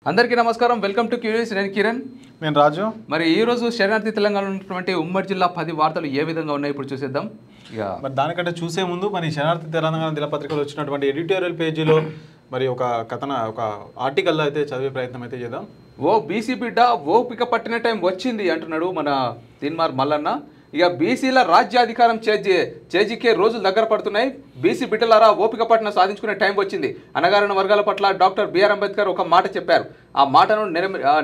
అందరికీ నమస్కారం welcome to curious నేను కిరణ్ నేను రాజు మరి ఈ రోజు శరణార్థి తెలంగాణలో ఉన్నటువంటి ఉమ్మడి జిల్లా 10 వార్తలు ఏ విధంగా ఉన్నాయి ఇప్పుడు చూసేద్దాం ఇక మరి దానికంటే చూసే ముందు మరి శరణార్థి తెలంగాణ దినపత్రికలో వచ్చినటువంటి ఎడిటోరియల్ పేజీలో మరి ఒక ఆర్టికల్ అయితే చదివే ప్రయత్నం అయితే చేద్దాం. ఓ బీసీ బిడ్డ ఓపిక పట్టిన టైం వచ్చింది అంటున్నాడు మన తీన్మార్ మల్లన్న. ఇక బీసీల రాజ్యాధికారం చేజికే రోజులు దగ్గర పడుతున్నాయి. బీసీ బిడ్డలారా ఓపిక పట్టిన సాధించుకునే టైం వచ్చింది. అణగారిన వర్గాల పట్ల డాక్టర్ బిఆర్ అంబేద్కర్ ఒక మాట చెప్పారు. ఆ మాటను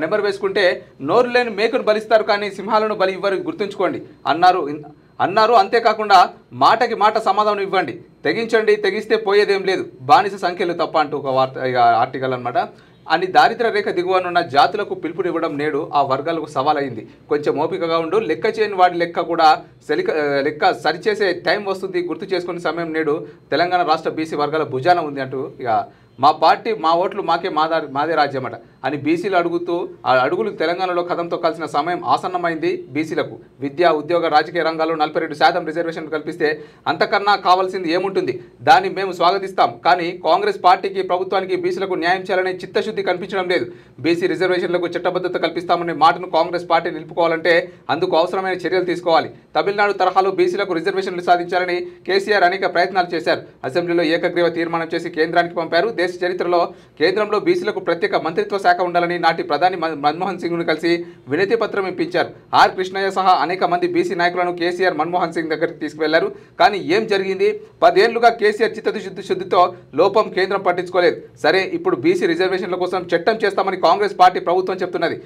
నెమరు వేసుకుంటే నోరు లేని మేకను బలిస్తారు కానీ సింహాలను బలి ఇవ్వరు, గుర్తుంచుకోండి అన్నారు. అంతేకాకుండా మాటకి మాట సమాధానం ఇవ్వండి, తెగించండి, తెగిస్తే పోయేదేం లేదు, బానిస సంఖ్యలు తప్ప అంటూ ఒక ఆర్టికల్ అనమాట. అని దారిద్ర రేఖ దిగువనున్న జాతులకు పిలుపునివ్వడం నేడు ఆ వర్గాలకు సవాలైంది. కొంచెం ఓపికగా ఉండు, లెక్క చేయని వాడి లెక్క కూడా లెక్క సరిచేసే టైం వస్తుంది, గుర్తు చేసుకునే సమయం నేడు తెలంగాణ రాష్ట్ర బీసీ వర్గాల భుజాన ఉంది అంటూ ఇక మా పార్టీ మా ఓట్లు మాకే మాదే రాజ్యమట అని బీసీలు ఆ అడుగులు తెలంగాణలో కథం తొక్కాల్సిన సమయం ఆసన్నమైంది. బీసీలకు విద్యా ఉద్యోగ రాజకీయ రంగాల్లో 42% రిజర్వేషన్ కల్పిస్తే అంతకన్నా కావాల్సింది ఏముంటుంది? దాన్ని మేము స్వాగతిస్తాం. కానీ కాంగ్రెస్ పార్టీకి ప్రభుత్వానికి బీసీలకు న్యాయం చేయాలనే చిత్తశుద్ధి కనిపించడం లేదు. బీసీ రిజర్వేషన్లకు చట్టబద్ధత కల్పిస్తామనే మాటను కాంగ్రెస్ పార్టీ నిలుపుకోవాలంటే అందుకు అవసరమైన చర్యలు తీసుకోవాలి. తమిళనాడు తరహాలో బీసీలకు రిజర్వేషన్లు సాధించాలని కేసీఆర్ అనేక ప్రయత్నాలు చేశారు. అసెంబ్లీలో ఏకగ్రీవ తీర్మానం చేసి కేంద్రానికి పంపారు. దేశ చరిత్రలో కేంద్రంలో బీసీలకు ప్రత్యేక మంత్రిత్వ శాఖ ఉండాలని నాటి ప్రధాని మన్మోహన్ సింగ్ను కలిసి వినతి పత్రం ఇప్పించారు. ఆర్ కృష్ణయ్య సహా అనేక మంది బీసీ నాయకులను కేసీఆర్ మన్మోహన్ సింగ్ దగ్గరికి తీసుకువెళ్లారు. కానీ ఏం జరిగింది? 10 ఏళ్లుగా కేసీఆర్ చిత్తశుద్ధితో లోపం కేంద్రం పట్టించుకోలేదు. సరే, ఇప్పుడు బీసీ రిజర్వేషన్ల కోసం చట్టం చేస్తామని కాంగ్రెస్ పార్టీ ప్రభుత్వం చెప్తున్నది.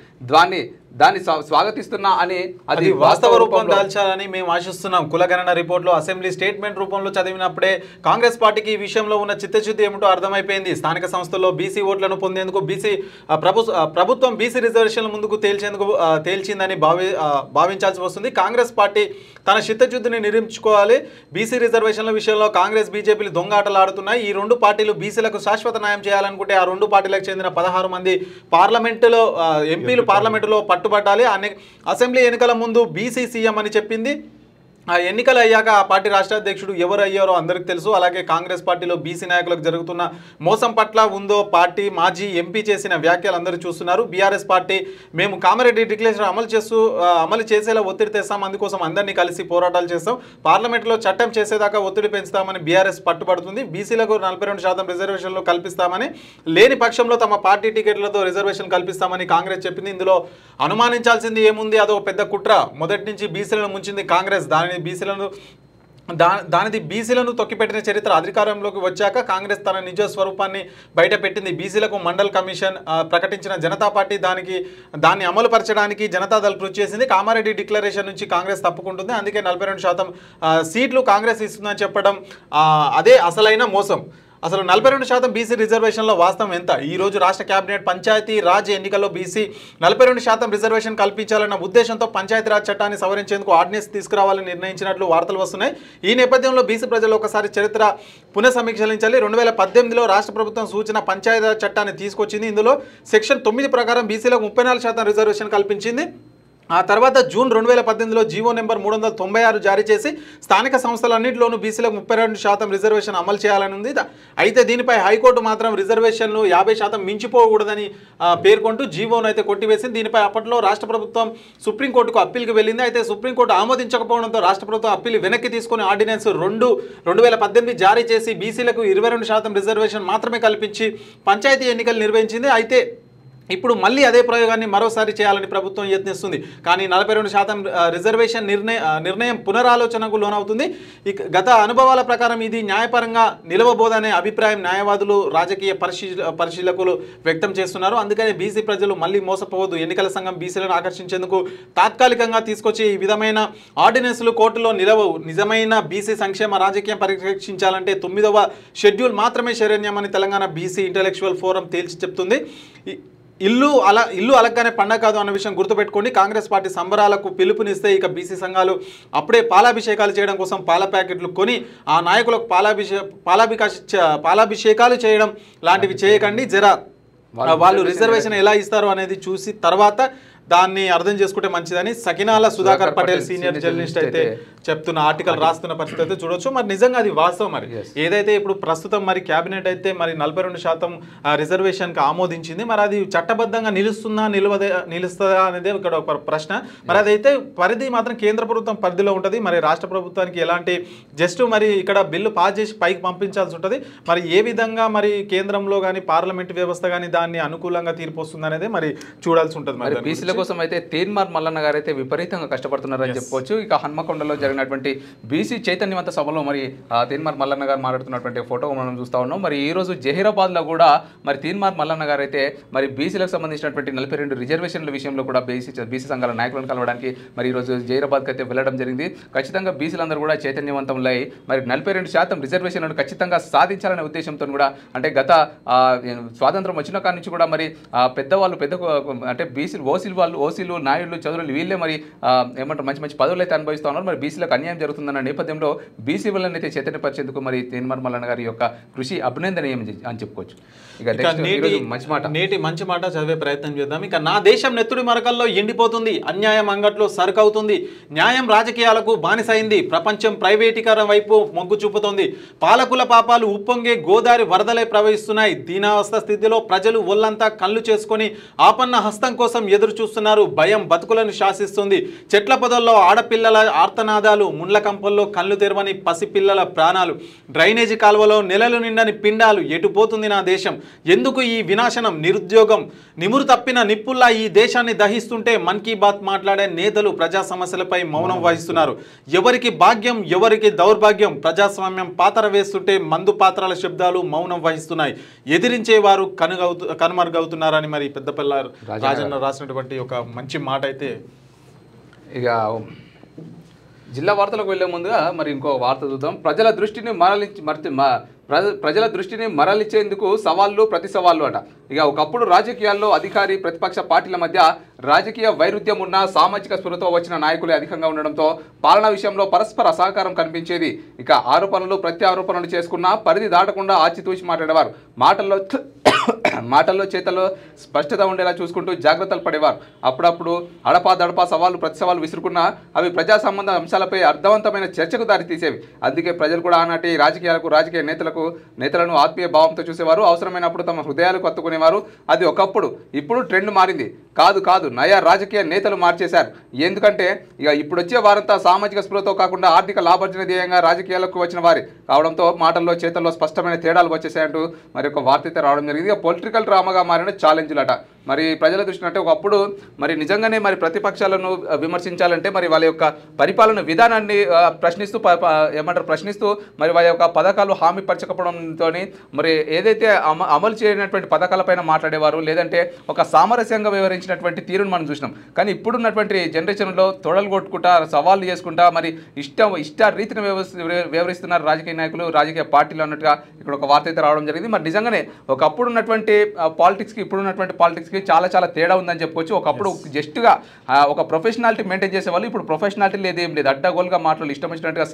దాన్ని స్వాగతిస్తున్నా అని అది వాస్తవ రూపం దాల్చాలని మేము ఆశిస్తున్నాం. కులగణన రిపోర్టులో అసెంబ్లీ స్టేట్మెంట్ రూపంలో చదివినప్పుడే కాంగ్రెస్ పార్టీకి ఈ విషయంలో ఉన్న చిత్తశుద్ధి ఏమిటో అర్థమైపోయింది. స్థానిక సంస్థల్లో బీసీ ఓట్లను పొందేందుకు ప్రభుత్వం బీసీ రిజర్వేషన్ల ముందుకు తేల్చిందని భావించాల్సి వస్తుంది. కాంగ్రెస్ పార్టీ తన చిత్తశుద్ధిని నిరూపించుకోవాలి. బీసీ రిజర్వేషన్ల విషయంలో కాంగ్రెస్ బీజేపీలు దొంగాటలు ఆడుతున్నాయి. ఈ రెండు పార్టీలు బీసీలకు శాశ్వత న్యాయం చేయాలనుకుంటే ఆ రెండు పార్టీలకు చెందిన 16 మంది ఎంపీలు పార్లమెంటులో పట్టుబట్టాలి. అసెంబ్లీ ఎన్నికల ముందు బీసీ సీఎం అని చెప్పింది. ఆ ఎన్నికలు అయ్యాక ఆ పార్టీ రాష్ట్ర అధ్యక్షుడు ఎవరు అయ్యారో అందరికీ తెలుసు. అలాగే కాంగ్రెస్ పార్టీలో బీసీ నాయకులకు జరుగుతున్న మోసం పట్ల ఉందో పార్టీ మాజీ ఎంపీ చేసిన వ్యాఖ్యలు అందరూ చూస్తున్నారు. బీఆర్ఎస్ పార్టీ మేము కామారెడ్డి డిక్లరేషన్ అమలు చేసేలా ఒత్తిడి తెస్తాం, అందుకోసం అందరినీ కలిసి పోరాటాలు చేస్తాం, పార్లమెంట్లో చట్టం చేసేదాకా ఒత్తిడి పెంచుతామని బీఆర్ఎస్ పట్టుబడుతుంది. బీసీలకు 42% రిజర్వేషన్లు కల్పిస్తామని, లేని పక్షంలో తమ పార్టీ టికెట్లతో రిజర్వేషన్ కల్పిస్తామని కాంగ్రెస్ చెప్పింది. ఇందులో అనుమానించాల్సింది ఏముంది? అదో పెద్ద కుట్ర. మొదటి నుంచి బీసీలను ముంచింది కాంగ్రెస్. దానిది బీసీలను తొక్కిపెట్టిన చరిత్ర. అధికారంలోకి వచ్చాక కాంగ్రెస్ తన నిజ స్వరూపాన్ని బయటపెట్టింది. బీసీలకు మండల్ కమిషన్ ప్రకటించిన జనతా పార్టీ దాన్ని అమలుపరచడానికి జనతాదళ్ కృషి చేసింది. కామారెడ్డి డిక్లరేషన్ నుంచి కాంగ్రెస్ తప్పుకుంటుంది. అందుకే 42% సీట్లు కాంగ్రెస్ ఇస్తుందని చెప్పడం అదే అసలైన మోసం. అసలు 42% బీసీ రిజర్వేషన్లో వాస్తవం ఎంత? ఈరోజు రాష్ట్ర కేబినెట్ పంచాయతీ రాజ్ ఎన్నికల్లో బీసీ 42% రిజర్వేషన్ కల్పించాలన్న ఉద్దేశంతో పంచాయతీరాజ్ చట్టాన్ని సవరించేందుకు ఆర్డినెన్స్ తీసుకురావాలని నిర్ణయించినట్లు వార్తలు వస్తున్నాయి. ఈ నేపథ్యంలో బీసీ ప్రజలు ఒకసారి చరిత్ర పునఃసమీక్షించాలి. 2018లో రాష్ట్ర ప్రభుత్వం సూచన పంచాయతీరాజ్ చట్టాన్ని తీసుకొచ్చింది. ఇందులో సెక్షన్ 9 ప్రకారం బీసీలకు 34% రిజర్వేషన్ కల్పించింది. ఆ తర్వాత జూన్ 2018లో జీవో నెంబర్ 396 జారీ చేసి స్థానిక సంస్థలన్నింటిలోనూ బీసీలకు 32% రిజర్వేషన్ అమలు చేయాలని ఉంది. అయితే దీనిపై హైకోర్టు మాత్రం రిజర్వేషన్లు 50% మించిపోకూడదని పేర్కొంటూ జీవోను అయితే కొట్టివేసింది. దీనిపై అప్పట్లో రాష్ట్ర ప్రభుత్వం సుప్రీంకోర్టుకు అప్పీల్కి వెళ్ళింది. అయితే సుప్రీంకోర్టు ఆమోదించకపోవడంతో రాష్ట్ర ప్రభుత్వం అప్పీల్ వెనక్కి తీసుకుని ఆర్డినెన్స్ 2018 జారీ చేసి బీసీలకు 22% రిజర్వేషన్ మాత్రమే కల్పించి పంచాయతీ ఎన్నికలు నిర్వహించింది. అయితే ఇప్పుడు మళ్ళీ అదే ప్రయోగాన్ని మరోసారి చేయాలని ప్రభుత్వం యత్నిస్తుంది. కానీ 42% రిజర్వేషన్ నిర్ణయం పునరాలోచనకు లోనవుతుంది. గత అనుభవాల ప్రకారం ఇది న్యాయపరంగా నిలవబోదనే అభిప్రాయం న్యాయవాదులు, రాజకీయ పరిశీలకులు వ్యక్తం చేస్తున్నారు. అందుకని బీసీ ప్రజలు మళ్ళీ మోసపోవద్దు. ఎన్నికల సంఘం బీసీలను ఆకర్షించేందుకు తాత్కాలికంగా తీసుకొచ్చి ఈ విధమైన ఆర్డినెన్స్లు కోర్టులో నిలవవు. నిజమైన బీసీ సంక్షేమ రాజకీయం పరిరక్షించాలంటే 9వ షెడ్యూల్ మాత్రమే శరణ్యమని తెలంగాణ బీసీ ఇంటెలెక్చువల్ ఫోరం తేల్చి చెప్తుంది. ఇల్లు అలగ్గానే పండగ కాదు అన్న విషయం గుర్తుపెట్టుకోండి. కాంగ్రెస్ పార్టీ సంబరాలకు పిలుపునిస్తే ఇక బీసీ సంఘాలు అప్పుడే పాలాభిషేకాలు చేయడం కోసం పాల ప్యాకెట్లు కొని ఆ నాయకులకు పాలాభిషేకాలు చేయడం లాంటివి చేయకండి. వాళ్ళు రిజర్వేషన్ ఎలా ఇస్తారు అనేది చూసి తర్వాత దాన్ని అర్థం చేసుకుంటే మంచిదని సకినాల సుధాకర్ పటేల్ సీనియర్ జర్నలిస్ట్ అయితే చెప్తున్న ఆర్టికల్ రాస్తున్న పరిస్థితి అయితే చూడొచ్చు. మరి నిజంగా అది వాస్తవం. మరి ఏదైతే ఇప్పుడు ప్రస్తుతం మరి క్యాబినెట్ అయితే మరి 42% రిజర్వేషన్కి ఆమోదించింది. మరి అది చట్టబద్ధంగా నిలుస్తుందా అనేది ఇక్కడ ఒక ప్రశ్న. మరి అదైతే పరిధి మాత్రం కేంద్ర ప్రభుత్వం పరిధిలో ఉంటుంది. మరి రాష్ట్ర ప్రభుత్వానికి ఎలాంటి జస్ట్ మరి ఇక్కడ బిల్లు పాస్ చేసి పైకి పంపించాల్సి ఉంటుంది. మరి ఏ విధంగా మరి కేంద్రంలో కానీ పార్లమెంట్ వ్యవస్థ కానీ దాన్ని అనుకూలంగా తీర్పు వస్తుంది అనేది మరి చూడాల్సి ఉంటుంది. మరి బీసీల కోసం అయితే తీన్మార్ మల్లన్న గారు అయితే విపరీతంగా కష్టపడుతున్నారని చెప్పుకోవచ్చు. ఇక హన్మకొండలో జరిగినటువంటి బీసీ చైతన్యవంత సభలో మరి తీన్మార్ మల్లన్న గారు మాట్లాడుతున్నటువంటి ఫోటో మనం చూస్తా ఉన్నాం. మరి ఈ రోజు జహీరాబాద్లో కూడా మరి తీన్మార్ మల్లన్న గారు అయితే మరి బీసీలకు సంబంధించినటువంటి 42 రిజర్వేషన్ల విషయంలో కూడా బీసీ సంఘాల నాయకులను కలవడానికి మరి ఈ రోజు జహీరాబాద్కి అయితే వెళ్ళడం జరిగింది. ఖచ్చితంగా బీసీలందరూ కూడా చైతన్యవంతంలో మరి 42% రిజర్వేషన్లను ఖచ్చితంగా సాధించాలనే ఉద్దేశంతో కూడా అంటే గత స్వాతంత్రం వచ్చిన కాడి నుంచి కూడా మరి పెద్దవాళ్ళు అంటే ఓసీలు నాయుళ్ళు చదువులు వీళ్ళే మరి ఏమంటారు మంచి మంచి పదవులు అయితే అనుభవిస్తూ ఉన్నారు. మరి బీసీలకు అన్యాయం జరుగుతుందన్న నేపథ్యంలో బీసీ వాళ్ళని అయితే చైతన్యపరిచేందుకు మరి తీన్మార్ మల్లన్న గారి యొక్క కృషి అభినందనీయం అని చెప్పుకోవచ్చు. నేటి మంచి మాట చదివే ప్రయత్నం చేద్దాం. ఇక నా దేశం నెత్తుడి మరకల్లో ఎండిపోతుంది, అన్యాయం అంగట్లో సరుకవుతుంది, న్యాయం రాజకీయాలకు బానిసైంది, ప్రపంచం ప్రైవేటీకరణ వైపు మొగ్గు చూపుతోంది, పాలకుల పాపాలు ఉప్పొంగే గోదావరి వరదలై ప్రవహిస్తున్నాయి, దీనావస్థ స్థితిలో ప్రజలు ఒళ్ళంతా కళ్ళు చేసుకొని ఆపన్న హస్తం కోసం ఎదురు చూస్తున్నారు, భయం బతుకులను శాసిస్తుంది, చెట్ల పొదల్లో ఆడపిల్లల ఆర్తనాదాలు, ముండ్ల కంపల్లో కళ్ళు తెరవని పసిపిల్లల ప్రాణాలు, డ్రైనేజీ కాలువలో నెలలు నిండని పిండాలు, ఎటుపోతుంది నా దేశం, ఎందుకు ఈ వినాశనం, నిరుద్యోగం నిమురు తప్పిన నిప్పుల్లా ఈ దేశాన్ని దహిస్తుంటే మన్ కీ బాత్ మాట్లాడే నేతలు ప్రజా సమస్యలపై మౌనం వహిస్తున్నారు, ఎవరికి భాగ్యం ఎవరికి దౌర్భాగ్యం, ప్రజాస్వామ్యం పాత్ర వేస్తుంటే మందు పాత్రల శబ్దాలు మౌనం వహిస్తున్నాయి, ఎదిరించే వారు కనుమరుగవుతున్నారని మరి పెద్దపల్లి రాజన్న రాసినటువంటి ఒక మంచి మాట అయితే. ఇక జిల్లా వార్తలకు వెళ్లే ముందుగా మరి ఇంకో వార్త చూద్దాం. ప్రజల దృష్టిని మరలించేందుకు సవాళ్లు ప్రతి సవాళ్లు అట. ఇక ఒకప్పుడు రాజకీయాల్లో అధికారి ప్రతిపక్ష పార్టీల మధ్య రాజకీయ వైరుధ్యం ఉన్న సామాజిక స్పృహతో వచ్చిన నాయకులే అధికంగా ఉండడంతో పాలన విషయంలో పరస్పర సహకారం కనిపించేది. ఇక ఆరోపణలు ప్రత్యారోపణలు చేసుకున్న పరిధి దాటకుండా ఆచితూచి మాట్లాడేవారు, మాటల్లో చేతల్లో స్పష్టత ఉండేలా చూసుకుంటూ జాగ్రత్తలు పడేవారు. అప్పుడప్పుడు అడపా సవాళ్ళు ప్రతి సవాళ్ళు విసురుకున్నా అవి ప్రజా సంబంధ అంశాలపై అర్థవంతమైన చర్చకు దారితీసేవి. అందుకే ప్రజలు కూడా ఆనాటి రాజకీయ నేతలను ఆత్మీయ భావంతో చూసేవారు, అవసరమైనప్పుడు తమ హృదయాలకు హత్తుకునేవారు. అది ఒకప్పుడు. ఇప్పుడు ట్రెండ్ మారింది. కాదు నయా రాజకీయ నేతలు మార్చేశారు. ఎందుకంటే ఇక ఇప్పుడు వచ్చే వారంతా సామాజిక స్పృహతో కాకుండా ఆర్థిక లాభార్జన ధ్యేయంగా రాజకీయాలకు వచ్చిన వారి కావడంతో మాటల్లో చేతల్లో స్పష్టమైన తేడాలు వచ్చేసాయంటూ మరి ఒక వార్త అయితే రావడం జరిగింది. పొలిటికల్ డ్రామాగా మారిన ఛాలెంజ్లట. మరి ప్రజల దృష్టి అంటే ఒకప్పుడు మరి నిజంగానే మరి ప్రతిపక్షాలను విమర్శించాలంటే మరి వాళ్ళ యొక్క పరిపాలన విధానాన్ని ప్రశ్నిస్తూ మరి వాళ్ళ యొక్క పథకాలు హామీ పరచకపోవడంతో మరి ఏదైతే అమలు చేయనటువంటి పథకాలపైన మాట్లాడేవారు, లేదంటే ఒక సామరస్యంగా వ్యవహరించినటువంటి తీరును మనం చూసినాం. కానీ ఇప్పుడున్నటువంటి జనరేషన్లో తొడలు కొట్టుకుంటా సవాళ్ళు చేసుకుంటా మరి ఇష్ట రీతిని వ్యవహరిస్తున్నారు రాజకీయ నాయకులు, రాజకీయ పార్టీలు అన్నట్టుగా ఇక్కడ ఒక వార్త అయితే రావడం జరిగింది. మరి నిజంగానే ఒకప్పుడు ఉన్నటువంటి పాలిటిక్స్కి ఇప్పుడున్నటువంటి పాలిటిక్స్కి చాలా తేడా ఉందని చెప్పుకోవచ్చు. ఒకప్పుడు జస్ట్గా ఒక ప్రొఫెషనాలిటీ మెయింటైన్ చేసేవాళ్ళు, ఇప్పుడు ప్రొఫెషనాలిటీ లేదేం లేదు, అడ్డగోలుగా మాటలు ఇష్టం వచ్చినట్టుగా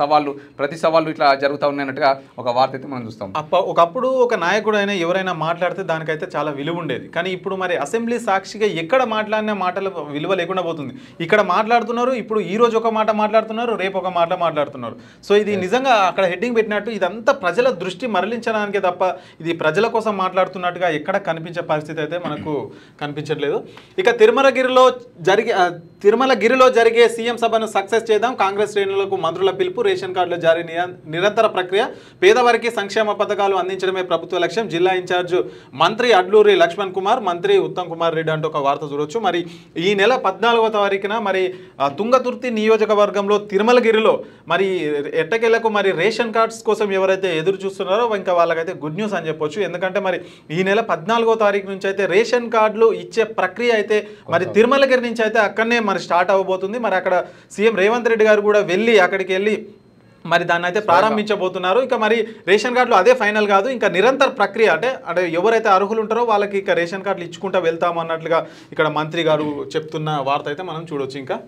ప్రతి సవాళ్ళు ఇట్లా జరుగుతూ ఉన్నట్టుగా ఒక వార్త అయితే మనం చూస్తాం. ఒకప్పుడు ఒక నాయకుడు అయినా ఎవరైనా మాట్లాడితే దానికైతే చాలా విలువ ఉండేది. కానీ ఇప్పుడు మరి అసెంబ్లీ సాక్షిగా ఎక్కడ మాట్లాడిన మాటలు విలువ లేకుండా పోతుంది. ఇక్కడ మాట్లాడుతున్నారు, ఇప్పుడు ఈ రోజు ఒక మాట మాట్లాడుతున్నారు, రేపు ఒక మాట మాట్లాడుతున్నారు. సో ఇది నిజంగా అక్కడ హెడ్డింగ్ పెట్టినట్టు ఇదంతా ప్రజల దృష్టి మరలించడానికే తప్ప ఇది ప్రజల కోసం మాట్లాడుతున్నట్టుగా ఎక్కడ కనిపించే పరిస్థితి అయితే మనకు కనిపించట్లేదు. ఇక తిరుమలగిరిలో జరిగే సీఎం సభను సక్సెస్ చేద్దాం, కాంగ్రెస్ శ్రేణులకు మంత్రుల పిలుపు, రేషన్ కార్డుల జారీ నిరంతర ప్రక్రియ, పేదవారికి సంక్షేమ పథకాలు అందించడమే ప్రభుత్వ లక్ష్యం, జిల్లా ఇన్ఛార్జ్ మంత్రి అడ్లూరి లక్ష్మణ్ కుమార్, మంత్రి ఉత్తమ్ కుమార్ రెడ్డి అంటూ ఒక వార్త చూడొచ్చు. మరి ఈ నెల 14వ తారీఖున మరి తుంగతుర్తి నియోజకవర్గంలో తిరుమలగిరిలో మరి ఎట్టకేలకు మరి రేషన్ కార్డ్స్ కోసం ఎవరైతే ఎదురు చూస్తున్నారో ఇంకా వాళ్ళకైతే గుడ్ న్యూస్ అని చెప్పొచ్చు. ఎందుకంటే మరి ఈ నెల 14వ తారీఖు నుంచి అయితే రేషన్ కార్డులు ఇచ్చే ప్రక్రియ అయితే మరి తిరుమలగిరి నుంచి అయితే అక్కడనే మరి స్టార్ట్ అవ్వబోతుంది. మరి అక్కడ సీఎం రేవంత్ రెడ్డి గారు కూడా అక్కడికి వెళ్ళి మరి దాన్ని అయితే ప్రారంభించబోతున్నారు. ఇక మరి రేషన్ కార్డులు అదే ఫైనల్ కాదు, ఇంకా నిరంతర ప్రక్రియ అంటే ఎవరైతే అర్హులు ఉంటారో వాళ్ళకి ఇక రేషన్ కార్డులు ఇచ్చుకుంటూ వెళ్తాము అన్నట్లుగా ఇక్కడ మంత్రి గారు చెప్తున్న వార్త అయితే మనం చూడొచ్చు.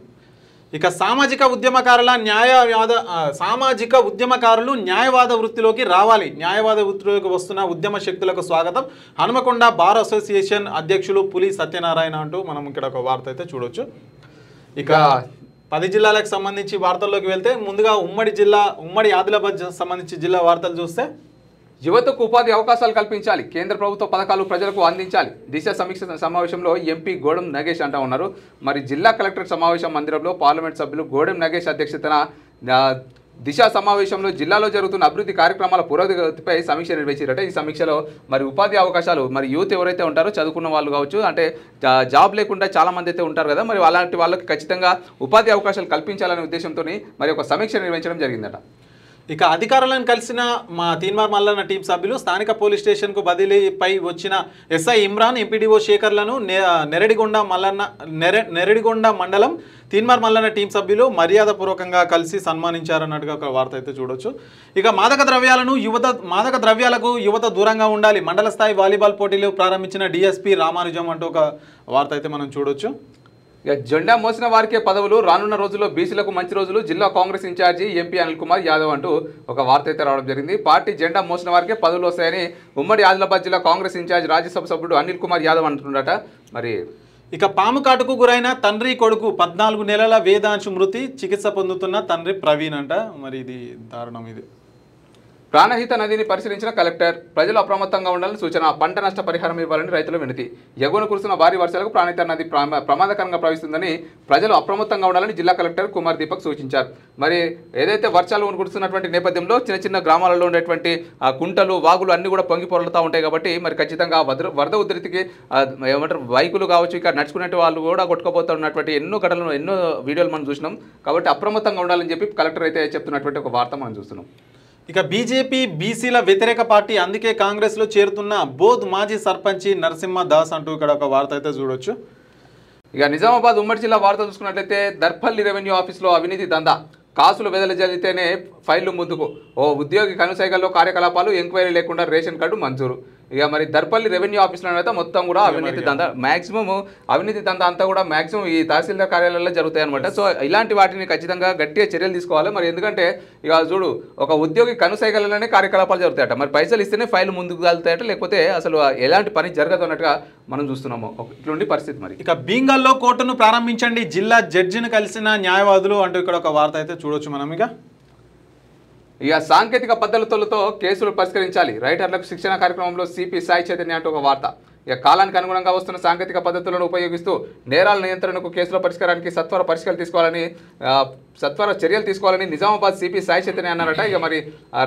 ఇక సామాజిక ఉద్యమకారులు న్యాయవాద వృత్తిలోకి రావాలి, న్యాయవాద వృత్తిలోకి వస్తున్న ఉద్యమ శక్తులకు స్వాగతం, హనుమకొండ బార్ అసోసియేషన్ అధ్యక్షులు పులి సత్యనారాయణ అంటూ మనం ఇక్కడ ఒక వార్త అయితే చూడొచ్చు. ఇక 10 జిల్లాలకు సంబంధించి వార్తల్లోకి వెళ్తే ముందుగా ఉమ్మడి ఆదిలాబాద్ సంబంధించి జిల్లా వార్తలు చూస్తే యువతకు ఉపాధి అవకాశాలు కల్పించాలి, కేంద్ర ప్రభుత్వ పథకాలు ప్రజలకు అందించాలి. దిశ సమీక్ష సమావేశంలో ఎంపీ గోడెం నగేష్ అంటా ఉన్నారు. మరి జిల్లా కలెక్టర్ సమావేశం మందిరంలో పార్లమెంట్ సభ్యులు గోడెం నగేష్ అధ్యక్షతన దిశ సమావేశంలో జిల్లాలో జరుగుతున్న అభివృద్ధి కార్యక్రమాల పురోగతిపై సమీక్ష నిర్వహించారట. ఈ సమీక్షలో మరి ఉపాధి అవకాశాలు, మరి యూత్ ఎవరైతే ఉంటారో చదువుకున్న వాళ్ళు కావచ్చు, అంటే జాబ్ లేకుండా చాలా మంది అయితే ఉంటారు కదా, మరి అలాంటి వాళ్ళకి ఖచ్చితంగా ఉపాధి అవకాశాలు కల్పించాలనే ఉద్దేశంతో మరి ఒక సమీక్ష నిర్వహించడం జరిగిందట. ఇక అధికారులను కలిసిన మా తీన్మార్ మల్లన్న టీం సభ్యులు స్థానిక పోలీస్ స్టేషన్కు బదిలీపై వచ్చిన ఎస్ఐ ఇమ్రాన్, ఎంపీడీఓ శేఖర్లను నెరడిగొండ మండలం తీన్మార్ మల్లన్న టీం సభ్యులు మర్యాదపూర్వకంగా కలిసి సన్మానించారన్నట్టుగా ఒక వార్త అయితే చూడొచ్చు. ఇక మాదక ద్రవ్యాలకు యువత దూరంగా ఉండాలి, మండల స్థాయి వాలీబాల్ పోటీలు ప్రారంభించిన డిఎస్పీ రామానుజం అంటూ ఒక వార్త అయితే మనం చూడొచ్చు. ఇక జెండా మోసిన వారికే పదవులు, రానున్న రోజుల్లో బీసీలకు మంచి రోజులు, జిల్లా కాంగ్రెస్ ఇన్ఛార్జి ఎంపీ అనిల్ కుమార్ యాదవ్ అంటూ ఒక వార్త అయితే రావడం జరిగింది. పార్టీ జెండా మోసిన వారికే పదవులు వస్తాయని ఉమ్మడి ఆదిలాబాద్ జిల్లా కాంగ్రెస్ ఇన్ఛార్జి రాజ్యసభ సభ్యుడు అనిల్ కుమార్ యాదవ్ అంటున్నాడట. మరి ఇక పాము కాటుకు గురైన తండ్రి కొడుకు 14 నెలల వేదాంశు మృతి, చికిత్స పొందుతున్న తండ్రి ప్రవీణ్ అంట. మరి ఇది దారుణం. ఇది ప్రాణహిత నదిని పరిశీలించిన కలెక్టర్, ప్రజలు అప్రమత్తంగా ఉండాలని సూచన, పంట నష్ట పరిహారం ఇవ్వాలని రైతుల వినతి. ఎగువన కురుస్తున్న భారీ వర్షాలకు ప్రాణహిత నది ప్రమాదకరంగా ప్రవహిస్తుందని ప్రజలు అప్రమత్తంగా ఉండాలని జిల్లా కలెక్టర్ కుమార్ దీపక్ సూచించారు. మరి ఏదైతే వర్షాలు కురుస్తున్నటువంటి నేపథ్యంలో చిన్న చిన్న గ్రామాలలో ఉండేటువంటి కుంటలు, వాగులు అన్ని కూడా పొంగి పొరలుతూ ఉంటాయి కాబట్టి మరి ఖచ్చితంగా వరద ఉధృతికి ఏమంటారు బైకులు కావచ్చు, ఇక నడుచుకునే వాళ్ళు కూడా కొట్టుకుపోతున్నటువంటి ఎన్నో ఘటనలు, ఎన్నో వీడియోలు మనం చూసినాం. కాబట్టి అప్రమత్తంగా ఉండాలని చెప్పి కలెక్టర్ అయితే చెప్తున్నటువంటి ఒక వార్త మనం చూస్తున్నాం. ఇక బీజేపీ బీసీల వ్యతిరేక పార్టీ, అందుకే కాంగ్రెస్లో చేరుతున్న బోధ్ మాజీ సర్పంచి నరసింహ దాస్ అంటూ ఇక్కడ ఒక వార్త అయితే చూడొచ్చు. ఇక నిజామాబాద్ ఉమ్మడి జిల్లా వార్త చూసుకున్నట్లయితే దర్పల్లి రెవెన్యూ ఆఫీస్లో అవినీతి దందా, కాసులు వెదజల్లితేనే ఫైళ్లు ముందుకు, ఓ ఉద్యోగి కనుసైగల్లో కార్యకలాపాలు, ఎంక్వైరీ లేకుండా రేషన్ కార్డు మంజూరు. ఇక మరి దర్పల్లి రెవెన్యూ ఆఫీస్లో అయితే మొత్తం కూడా అవినీతి దందా, మ్యాక్సిమం అవినీతి దందా అంతా కూడా మ్యాక్సిమం ఈ తహసీల్దార్ కార్యాలయాల్లో జరుగుతాయి అనమాట. సో ఇలాంటి వాటిని ఖచ్చితంగా గట్టిగా చర్యలు తీసుకోవాలి. మరి ఎందుకంటే ఇక చూడు, ఒక ఉద్యోగి కనుసైగలలోనే కార్యకలాపాలు జరుగుతాయట, మరి పైసలు ఇస్తేనే ఫైల్ ముందుకు వెళ్తాయట, లేకపోతే అసలు ఎలాంటి పని జరగదు అన్నట్టుగా మనం చూస్తున్నాము. ఇటువంటి పరిస్థితి. మరి ఇక బీంగల్లో కోర్టును ప్రారంభించండి, జిల్లా జడ్జిని కలిసిన న్యాయవాదులు అంటూ ఇక్కడ ఒక వార్త అయితే చూడొచ్చు మనం. ఇక సాంకేతిక పద్ధతులతో కేసులు పరిష్కరించాలి, రైటర్లకు శిక్షణ కార్యక్రమంలో సిపి సాయి చైతన్య అంటూ ఒక వార్త. ఇక కాలానికి అనుగుణంగా వస్తున్న సాంకేతిక పద్ధతులను ఉపయోగిస్తూ నేరాల నియంత్రణకు, కేసుల పరిష్కారానికి సత్వర చర్యలు తీసుకోవాలని నిజామాబాద్ సిపి సాయి చైతన్య అన్నారట. ఇక మరి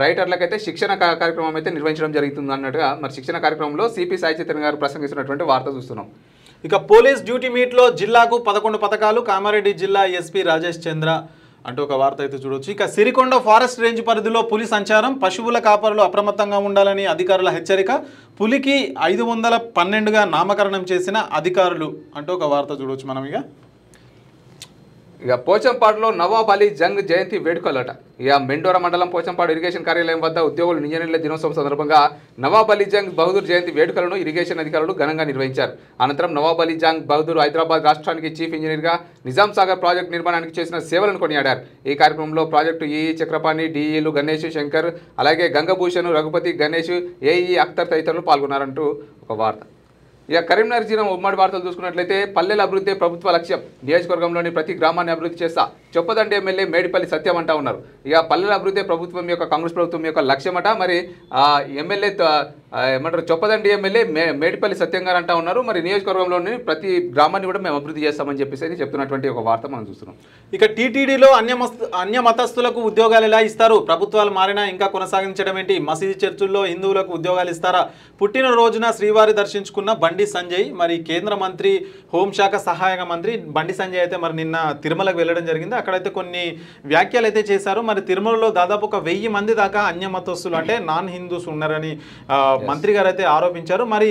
రైటర్లకైతే శిక్షణ కార్యక్రమం అయితే నిర్వహించడం జరుగుతుంది అన్నట్టుగా మరి శిక్షణ కార్యక్రమంలో సిపి సాయి చైతన్య గారు ప్రసంగిస్తున్నటువంటి వార్త చూస్తున్నాం. ఇక పోలీస్ డ్యూటీ మీట్లో జిల్లాకు 11 పథకాలు, కామారెడ్డి జిల్లా ఎస్పీ రాజేష్ చంద్ర అంటూ ఒక వార్త అయితే చూడొచ్చు. ఇక సిరికొండ ఫారెస్ట్ రేంజ్ పరిధిలో పులి సంచారం, పశువుల కాపరులు అప్రమత్తంగా ఉండాలని అధికారుల హెచ్చరిక, పులికి 512గా నామకరణం చేసిన అధికారులు అంటూ ఒక వార్త చూడొచ్చు మనం. ఇక పోచంపాడులో నవాబ్ అలీ జంగ్ జయంతి వేడుకలట. ఇక మెండోర మండలం పోచంపాడు ఇరిగేషన్ కార్యాలయం వద్ద ఉద్యోగులు ఇంజనీర్ల దినోత్సవం సందర్భంగా నవాబ్ అలీ జంగ్ బహదూర్ జయంతి వేడుకలను ఇరిగేషన్ అధికారులు ఘనంగా నిర్వహించారు. అనంతరం నవాబ్ అలీ జంగ్ బహదూర్ హైదరాబాద్ రాష్ట్రానికి చీఫ్ ఇంజనీర్గా నిజాం సాగర్ ప్రాజెక్టు నిర్మాణానికి చేసిన సేవలను కొనియాడారు. ఈ కార్యక్రమంలో ప్రాజెక్టు ఈఈ చక్రపాణి, డిఈలు గణేష్, శంకర్, అలాగే గంగభూషణ్, రఘుపతి, గణేష్, ఏఈ అఖ్తర్ తదితరులు పాల్గొన్నారంటూ ఒక వార్త. ఇక కరీంనగర్ జిల్లా ఉమ్మడి వార్తలు చూసుకున్నట్లయితే పల్లెల అభివృద్ధి ప్రభుత్వ లక్ష్యం, నియోజకవర్గంలోని ప్రతి గ్రామాన్ని అభివృద్ధి చేస్తా, చొప్పదండి ఎమ్మెల్యే మేడిపల్లి సత్యం అంటా ఉన్నారు. ఇక పల్లెల అభివృద్ధి ప్రభుత్వం యొక్క, కాంగ్రెస్ ప్రభుత్వం యొక్క లక్ష్యమట. మరి ఎమ్మెల్యే ఏమంటారు, చొప్పదండి ఎమ్మెల్యే మేడిపల్లి సత్యం గారు అంటా ఉన్నారు. మరి నియోజకవర్గంలోని ప్రతి గ్రామాన్ని కూడా మేము అభివృద్ధి చేస్తామని చెప్పేసి చెప్తున్నటువంటి ఒక వార్త మనం చూస్తున్నాం. ఇక టీటీడీలో అన్య మతస్థులకు ఉద్యోగాలు ఎలా ఇస్తారు, ప్రభుత్వాలు మారినా ఇంకా కొనసాగించడం ఏంటి, మసీదు చర్చుల్లో హిందువులకు ఉద్యోగాలు ఇస్తారా, పుట్టినరోజున శ్రీవారి దర్శించుకున్న బండి సంజయ్. మరి కేంద్ర మంత్రి, హోంశాఖ సహాయక మంత్రి బండి సంజయ్ అయితే మరి నిన్న తిరుమలకు వెళ్ళడం జరిగింది. అక్కడైతే కొన్ని వ్యాఖ్యలు అయితే చేశారు. మరి తిరుమలలో దాదాపు ఒక 1000 మంది దాకా అన్య మతస్థులు, అంటే నాన్ హిందూస్ ఉన్నారని మంత్రి గారు అయితే ఆరోపించారు. మరి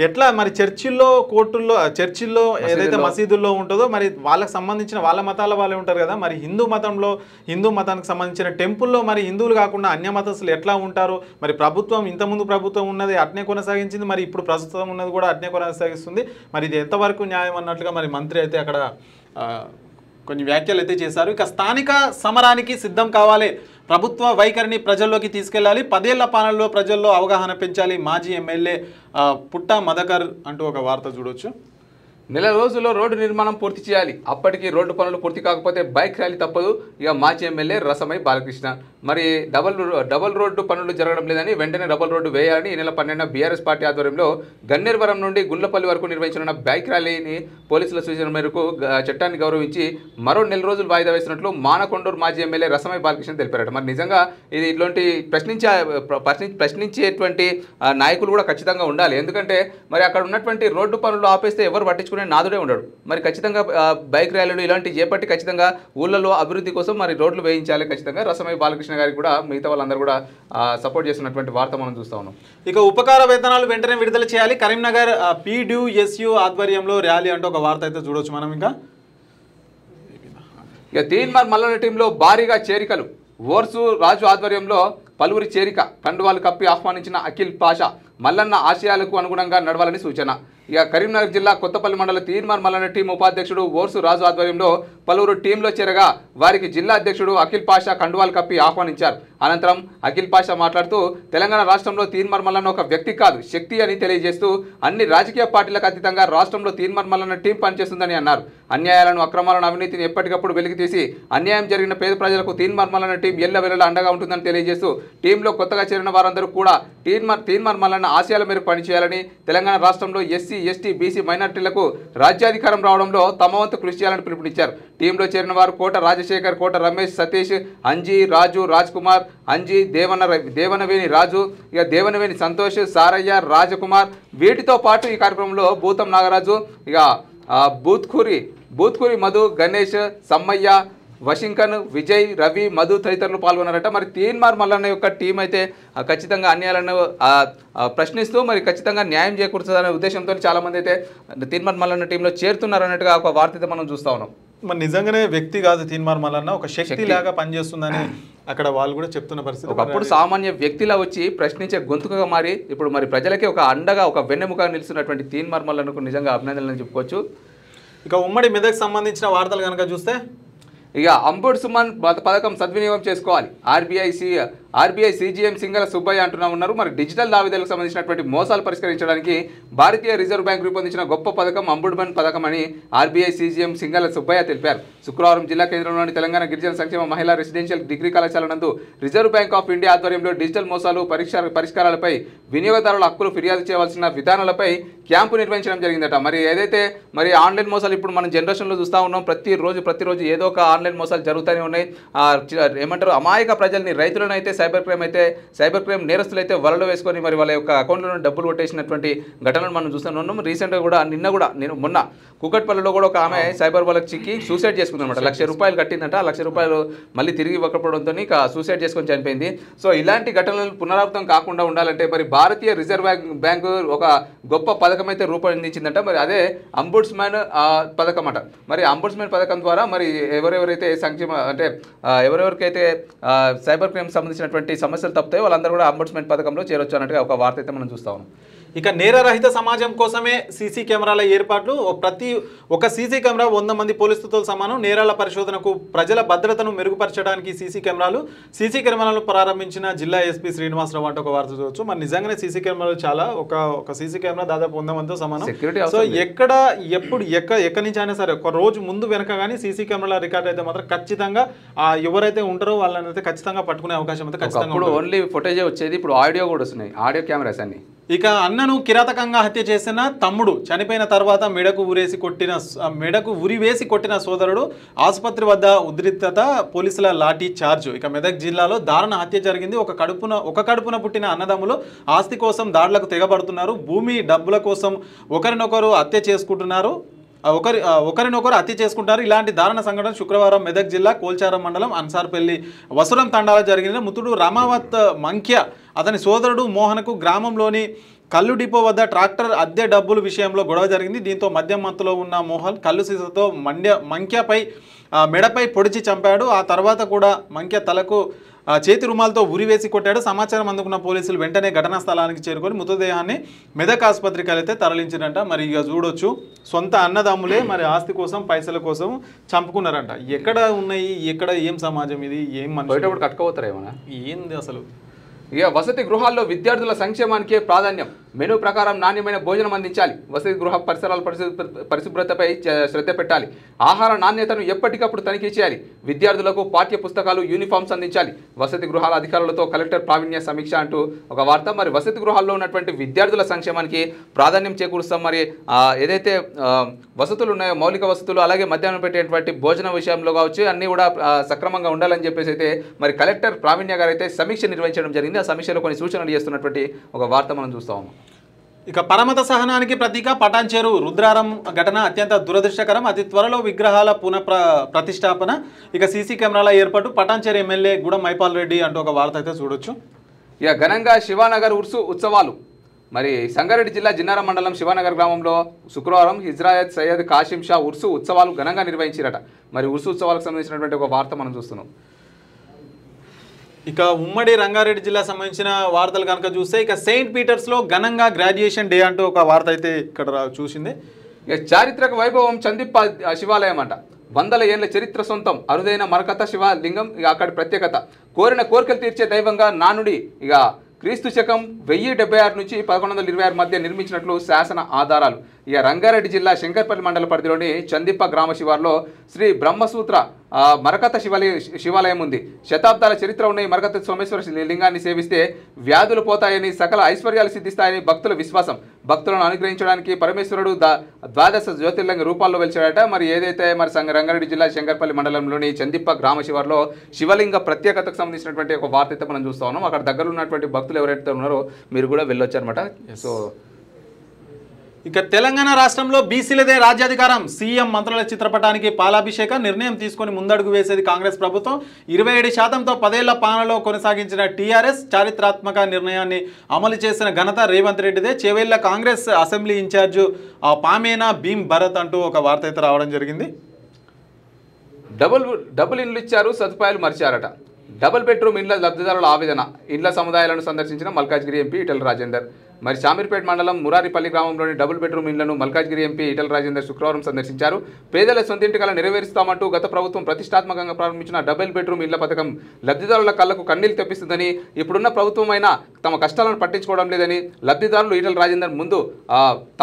ఎట్లా మరి చర్చిల్లో, కోర్టుల్లో, చర్చిల్లో ఏదైతే మసీదుల్లో ఉంటుందో మరి వాళ్ళకి సంబంధించిన వాళ్ళ మతాల వాళ్ళే ఉంటారు కదా, మరి హిందూ మతానికి సంబంధించిన టెంపుల్లో మరి హిందువులు కాకుండా అన్య మతస్థులు ఎట్లా ఉంటారు, మరి ప్రభుత్వం ఇంతకుముందు ప్రభుత్వం ఉన్నది అట్నే కొనసాగించింది, మరి ఇప్పుడు ప్రస్తుతం ఉన్నది కూడా అట్నే కొనసాగిస్తుంది, మరి ఇది ఎంతవరకు న్యాయం అన్నట్లుగా మరి మంత్రి అయితే అక్కడ కొన్ని వ్యాఖ్యలు అయితే చేశారు. ఇక స్థానిక సమరానికి సిద్ధం కావాలి, ప్రభుత్వ వైఖరిని ప్రజల్లోకి తీసుకెళ్లాలి, 10 ఏళ్ల పాలనలో ప్రజల్లో అవగాహన పెంచాలి, మాజీ ఎమ్మెల్యే పుట్ట మదకర్ అంటూ ఒక వార్త చూడొచ్చు. నెల రోజుల్లో రోడ్డు నిర్మాణం పూర్తి చేయాలి. అప్పటికి రోడ్డు పనులు పూర్తి కాకపోతే బైక్ ర్యాలీ తప్పదు. ఇక మాజీ ఎమ్మెల్యే రసమై బాలకృష్ణ. మరి డబల్ రోడ్డు పనులు జరగడం లేదని వెంటనే డబల్ రోడ్డు వేయాలని ఈ నెల 12న బీఆర్ఎస్ పార్టీ ఆధ్వర్యంలో గన్నేరువరం నుండి గుండ్లపల్లి వరకు నిర్వహించనున్న బైక్ ర్యాలీని పోలీసుల సూచన మేరకు చట్టాన్ని గౌరవించి మరో నెల రోజులు వాయిదా వేసినట్లు మానకొండూరు మాజీ ఎమ్మెల్యే రసమై బాలకృష్ణ తెలిపారట. మరి నిజంగా ఇది ఇట్లాంటి ప్రశ్నించేటువంటి నాయకులు కూడా ఖచ్చితంగా ఉండాలి. ఎందుకంటే మరి అక్కడ ఉన్నటువంటి రోడ్డు పనులు ఆపేస్తే ఎవరు పట్టించుకునే నాదుడే ఉండడు. మరి ఖచ్చితంగా బైక్ ర్యాలీలు ఇలాంటివి చేపట్టి ఖచ్చితంగా ఊళ్ళలో అభివృద్ధి కోసం మరి రోడ్లు వేయించాలి. ఖచ్చితంగా రసమై బాలకృష్ణ గారికి కూడా మిగతా వాళ్ళందరూ కూడా సపోర్ట్ చేస్తున్నటువంటి వార్త మనం చూస్తా ఉన్నాం. ఇక ఉపకార వేతనాలు వెంటనే విడుదల చేయాలి. కరీంనగర్ PDUSU ఆధ్వర్యంలో ర్యాలీ అంటూ ఒక వార్త అయితే చూడొచ్చు మనం. ఇక తీన్మార్ మల్లన్న టీంలో భారీగా చేరికలు. ఓర్సు రాజు ఆధ్వర్యంలో పలువురి చేరిక. కండువాలు కప్పి ఆహ్వానించిన అఖిల్ పాషా మల్లన్న ఆశయాలకు అనుగుణంగా నడవాలని సూచన. ఇక కరీంనగర్ జిల్లా కొత్తపల్లి మండల తీన్మార్ మల్లన్న టీం ఉపాధ్యక్షుడు ఓర్సు రాజు ఆధ్వర్యంలో పలువురు టీంలో చేరగా వారికి జిల్లా అధ్యక్షుడు అఖిల్ పాషా కండువాలు కప్పి ఆహ్వానించారు. అనంతరం అఖిల్ పాషా మాట్లాడుతూ తెలంగాణ రాష్ట్రంలో తీన్మార్ మల్లన్న ఒక వ్యక్తి కాదు, శక్తి అని తెలియజేస్తూ అన్ని రాజకీయ పార్టీలకు అతీతంగా రాష్ట్రంలో తీన్మార్ మల్లన్న టీం పనిచేస్తుందని అన్నారు. అన్యాయాలను, అక్రమాలను, అవినీతిని ఎప్పటికప్పుడు వెలికితీసి అన్యాయం జరిగిన పేద ప్రజలకు తీన్మార్ మల్లన్న టీం ఎల్లవెల్లలా అండగా ఉంటుందని తెలియజేస్తూ టీంలో కొత్తగా చేరిన వారందరూ కూడా తీన్మార్ మల్లన్న ఆశయాల మేరకు పనిచేయాలని, తెలంగాణ రాష్ట్రంలో SC, ST, BC మైనార్టీలకు రాజ్యాధికారం రావడంలో తమ వంతు కృషి చేయాలని పిలుపునిచ్చారు. టీంలో చేరిన వారు కోట రాజశేఖర్, కోట రమేష్, సతీష్, అంజీ, రాజు, రాజ్ కుమార్, అంజీ, దేవనవేని రాజు, ఇక దేవనవేని సంతోష్, సారయ్య, రాజకుమార్. వీటితో పాటు ఈ కార్యక్రమంలో భూతం నాగరాజు, ఇక బూత్కూరి మధు, గణేష్, సమ్మయ్య, వషింకన్, విజయ్, రవి, మధు తదితరులు పాల్గొన్నారట. మరి తీన్మార్ మల్లన్న యొక్క టీం అయితే ఖచ్చితంగా అన్యాయాలను ప్రశ్నిస్తూ మరి ఖచ్చితంగా న్యాయం చేకూర్చదనే ఉద్దేశంతో చాలామంది అయితే తీన్మార్ మల్లన్న టీంలో చేరుతున్నారన్నట్టుగా ఒక వార్త అయితే మనం చూస్తా ఉన్నాం. మరి నిజంగానే వ్యక్తి కాదు తీన్మార్ మల్లన్న, ఒక శక్తి లాగా పనిచేస్తుందని అక్కడ వాళ్ళు కూడా చెప్తున్న పరిస్థితి. ఒకప్పుడు సామాన్య వ్యక్తిలా వచ్చి ప్రశ్నించే గొంతుకగా మారి ఇప్పుడు మరి ప్రజలకి ఒక అండగా, ఒక వెన్నెముకగా నిలుస్తున్నటువంటి తీన్మార్ మల్లన్నకు నిజంగా అభినందనలు చెప్పుకోవచ్చు. ఇక ఉమ్మడి మెదక్ సంబంధించిన వార్తలు కనుక చూస్తే ఇక అంబుడ్స్మన్ పథకం సద్వినియోగం చేసుకోవాలి. ఆర్బీఐ CGM సింగల సుబ్బయ్య అంటున్నా ఉన్నారు. మరి డిజిటల్ లావాదేవీలకు సంబంధించినటువంటి మోసాలు పరిష్కరించడానికి భారతీయ రిజర్వ్ బ్యాంక్ రూపొందించిన గొప్ప పథకం అంబుడ్స్మన్ పథకం అని ఆర్బీఐ CGM సింగల సుబ్బయ్య తెలిపారు. శుక్రవారం జిల్లా కేంద్రంలోని తెలంగాణ గిరిజన సంక్షేమ మహిళా రెసిడెన్షియల్ డిగ్రీ కళాశాల నందు రిజర్వ్ బ్యాంక్ ఆఫ్ ఇండియా ఆధ్వర్యంలో డిజిటల్ మోసాలు పరిష్కారాలపై, వినియోగదారుల హక్కులు ఫిర్యాదు చేయవలసిన విధానాలపై క్యాంపు నిర్వహించడం జరిగిందట. మరి ఏదైతే మరి ఆన్లైన్ మోసాలు ఇప్పుడు మనం జనరేషన్లో చూస్తూ ఉన్నాం, ప్రతిరోజు ఏదో ఒక ఆన్లైన్ మోసాలు జరుగుతూనే ఉన్నాయి. ఏమంటారు, అమాయక ప్రజల్ని, రైతులను అయితే సైబర్ క్రైమ్ నేరస్తులు అయితే వలలో వేసుకొని మరి వాళ్ళ యొక్క అకౌంట్లలో డబ్బులు కొట్టేసినటువంటి ఘటనలు మనం చూస్తున్నాం. రీసెంట్గా కూడా మొన్న కూకట్పల్లిలో కూడా ఒక ఆమె సైబర్ వాళ్ళకి చిక్కి సూసైడ్ చేసుకుందన్నమాట. ₹1,00,000 కట్టిందంట. ₹1,00,000 మళ్ళీ తిరిగి ఇవ్వకపోవడంతో సూసైడ్ చేసుకొని చనిపోయింది. సో ఇలాంటి ఘటనలు పునరావృతం కాకుండా ఉండాలంటే మరి భారతీయ రిజర్వ్ బ్యాంక్ ఒక గొప్ప పథకం అయితే రూపొందించిందంట. మరి అదే అంబుడ్స్మన్ పథకం అట. మరి అంబుడ్స్మన్ పథకం ద్వారా మరి ఎవరెవరైతే ఎవరెవరికైతే సైబర్ క్రైమ్ సంబంధించినటువంటి సమస్యలు తప్పుతాయో వాళ్ళందరూ కూడా అంబుడ్స్మన్ పథకంలో చేరొచ్చు అన్నట్టుగా ఒక వార్త అయితే మనం చూస్తా ఉన్నాం. ఇక నేరరహిత సమాజం కోసమే సీసీ కెమెరాల ఏర్పాట్లు. ఒక సీసీ కెమెరా 100 మంది పోలీసులతో సమానం. నేరాల పరిశోధనకు, ప్రజల భద్రతను మెరుగుపరచడానికి సీసీ కెమెరాలను ప్రారంభించిన జిల్లా ఎస్పీ శ్రీనివాసరావు అంటే ఒక వార్త చూడవచ్చు. మరి నిజంగానే సీసీ కెమెరాలు చాలా ఒక సీసీ కెమెరా దాదాపు 100 మందితో సమానం. సో ఎక్కడి నుంచి అయినా సరే ఒక రోజు ముందు వెనక కానీ సీసీ కెమెరాల రికార్డ్ అయితే మాత్రం ఖచ్చితంగా ఎవరైతే ఉంటారో వాళ్ళని అయితే ఖచ్చితంగా పట్టుకునే అవకాశం అయితే ఖచ్చితంగా. ఓన్లీ ఫుటేజే వచ్చేది, ఇప్పుడు ఆడియో కూడా వస్తున్నాయి, ఆడియో కెమెరాస్ అన్ని. ఇక అన్నను కిరాతకంగా హత్య చేసిన తమ్ముడు చనిపోయిన తర్వాత మెడకు ఉరివేసి కొట్టిన సోదరుడు ఆసుపత్రి వద్ద ఉద్రిక్తత, పోలీసుల లాఠీ చార్జ్. ఇక మెదక్ జిల్లాలో దారుణ హత్య జరిగింది. ఒక కడుపున పుట్టిన అన్నదమ్ములు ఆస్తి కోసం దాడులకు తెగబడుతున్నారు. భూమి, డబ్బుల కోసం ఒకరినొకరు హత్య చేసుకుంటున్నారు. ఇలాంటి దారుణ సంఘటన శుక్రవారం మెదక్ జిల్లా కోల్చారం మండలం అన్సార్పల్లి వసురం తండాలో జరిగిన. మృతుడు రామావత్ మంక్య, అతని సోదరుడు మోహన్కు గ్రామంలోని కల్లు డిపో వద్ద ట్రాక్టర్ అద్దె డబ్బుల విషయంలో గొడవ జరిగింది. దీంతో మద్యం మత్తులో ఉన్న మోహన్ కల్లు సీసాతో మెడపై పొడిచి చంపాడు. ఆ తర్వాత కూడా మంక్య తలకు చేతి రుమాలతో ఉరివేసి కొట్టాడు. సమాచారం అందుకున్న పోలీసులు వెంటనే ఘటనా స్థలానికి చేరుకొని మృతదేహాన్ని మెదక్ ఆసుపత్రికి అయితే తరలించారంట. మరి ఇక చూడొచ్చు, సొంత అన్నదమ్ములే మరి ఆస్తి కోసం, పైసల కోసం చంపుకున్నారంట. ఎక్కడ ఉన్నాయి, ఎక్కడ ఏం సమాజం ఇది, ఏం మనుషులు కట్టుకోతారేమన్నా, ఏంది అసలు. ఇక వసతి గృహాల్లో విద్యార్థుల సంక్షేమానికే ప్రాధాన్యం. మెనూ ప్రకారం నాణ్యమైన భోజనం అందించాలి. వసతి గృహ పరిసరాల పరిశుభ్రతపై శ్రద్ధ పెట్టాలి. ఆహార నాణ్యతను ఎప్పటికప్పుడు తనిఖీ చేయాలి. విద్యార్థులకు పాఠ్య పుస్తకాలు, యూనిఫామ్స్ అందించాలి. వసతి గృహాల అధికారులతో కలెక్టర్ ప్రావీణ్య సమీక్ష అంటూ ఒక వార్త. మరి వసతి గృహాల్లో ఉన్నటువంటి విద్యార్థుల సంక్షేమానికి ప్రాధాన్యం చేకూరుస్తాం. మరి ఏదైతే వసతులు ఉన్నాయో, మౌలిక వసతులు, అలాగే మధ్యాహ్నం పెట్టేటువంటి భోజనం విషయంలో కావచ్చు, అన్నీ కూడా సక్రమంగా ఉండాలని చెప్పేసి అయితే మరి కలెక్టర్ ప్రావీణ్య గారు అయితే సమీక్ష నిర్వహించడం జరిగింది. ఆ సమీక్షలో కొన్ని సూచనలు చేస్తున్నటువంటి ఒక వార్త మనం చూస్తాము. ఇక పరమత సహనానికి ప్రతీక పటాన్చేరు రుద్రారం ఘటన అత్యంత దురదృష్టకరం. అతి త్వరలో విగ్రహాల ప్రతిష్టాపన. ఇక సీసీ కెమెరాల ఏర్పాటు. పటాన్చేరు ఎమ్మెల్యే గూడెం మైపాల్ రెడ్డి అంటూ ఒక వార్త అయితే చూడొచ్చు. ఇక ఘనంగా శివానగర్ ఉర్సు ఉత్సవాలు. మరి సంగారెడ్డి జిల్లా జిన్నారం మండలం శివానగర్ గ్రామంలో శుక్రవారం హిజ్రాయత్ సయ్యద్ కాసిం షా ఉర్సు ఉత్సవాలు ఘనంగా నిర్వహించారట. మరి ఉర్సు ఉత్సవాలకు సంబంధించినటువంటి ఒక వార్త మనం చూస్తున్నాం. ఇక ఉమ్మడి రంగారెడ్డి జిల్లా సంబంధించిన వార్తలు కనుక చూస్తే ఇక సెయింట్ పీటర్స్లో ఘనంగా గ్రాడ్యుయేషన్ డే అంటూ ఒక వార్త అయితే ఇక్కడ చూసింది. ఇక చారిత్రక వైభవం చందిప్ప శివాలయం అంట. 100 ఏళ్ల చరిత్ర సొంతం అరుదైన మరకత శివలింగం. ఇక అక్కడి ప్రత్యేకత కోరిన కోరికలు తీర్చే దైవంగా నానుడి. ఇక క్రీస్తు శకం 1076 నుంచి 1126 మధ్య నిర్మించినట్లు శాసన ఆధారాలు. ఇక రంగారెడ్డి జిల్లా శంకర్పల్లి మండల పరిధిలోని చందిప్ప గ్రామ శివార్లో శ్రీ బ్రహ్మసూత్ర మరకత శివాలయం ఉంది. శతాబ్దాల చరిత్ర ఉన్న ఈ మరకత సోమేశ్వర లింగాన్ని సేవిస్తే వ్యాధులు పోతాయని, సకల ఐశ్వర్యాలు సిద్ధిస్తాయని భక్తుల విశ్వాసం. భక్తులను అనుగ్రహించడానికి పరమేశ్వరుడు ద్వాదశ జ్యోతిర్లింగ రూపాల్లో వెలిచాడట. మరి ఏదైతే మరి రంగారెడ్డి జిల్లా శంకర్పల్లి మండలంలోని చందిప్ప గ్రామ శివార్లో శివలింగ ప్రత్యేకతకు సంబంధించినటువంటి ఒక వార్త అయితే మనం చూస్తా ఉన్నాం. అక్కడ దగ్గర ఉన్నటువంటి భక్తులు ఎవరైతే ఉన్నారో మీరు కూడా వెళ్ళొచ్చు అనమాట. సో ఇక తెలంగాణ రాష్ట్రంలో బీసీలదే రాజ్యాధికారం. సీఎం మంత్రుల చిత్రపటానికి పాలాభిషేక నిర్ణయం తీసుకొని ముందడుగు వేసేది కాంగ్రెస్ ప్రభుత్వం. 27%తో 10 ఏళ్ల పాలనలో కొనసాగించిన టీఆర్ఎస్ చారిత్రాత్మక నిర్ణయాన్ని అమలు చేసిన ఘనత రేవంత్ రెడ్డిదే. చేవేళ్ల కాంగ్రెస్ అసెంబ్లీ ఇన్ఛార్జు పామేనా భీమ్ భరత్ అంటూ ఒక వార్త అయితే రావడం జరిగింది. డబుల్ ఇండ్లు ఇచ్చారు, సదుపాయాలు మరిచారట. డబుల్ బెడ్రూమ్ ఇండ్ల లబ్ధిదారుల ఆవేదన. ఇండ్ల సముదాయాలను సందర్శించిన మల్కాజ్గిరి ఎంపీ ఈటెల రాజేందర్. మరి శామీర్పేట మండలం మురారిపల్లి గ్రామంలోని డబుల్ బెడ్రూమ్ ఇండ్లను మల్కాజ్గిరి ఎంపీ ఈటెల రాజేందర్ శుక్రవారం సందర్శించారు. పేదల సొంతింటి కల నెరవేరుస్తామంటూ గత ప్రభుత్వం ప్రతిష్టాత్మకంగా ప్రారంభించిన డబుల్ బెడ్రూమ్ ఇండ్ల పథకం లబ్ధిదారుల కళ్లకు కన్నీళ్లు తెప్పిస్తుందని, ఇప్పుడున్న ప్రభుత్వం అయినా తమ కష్టాలను పట్టించుకోవడం లేదని లబ్ధిదారులు ఈటెల రాజేందర్ ముందు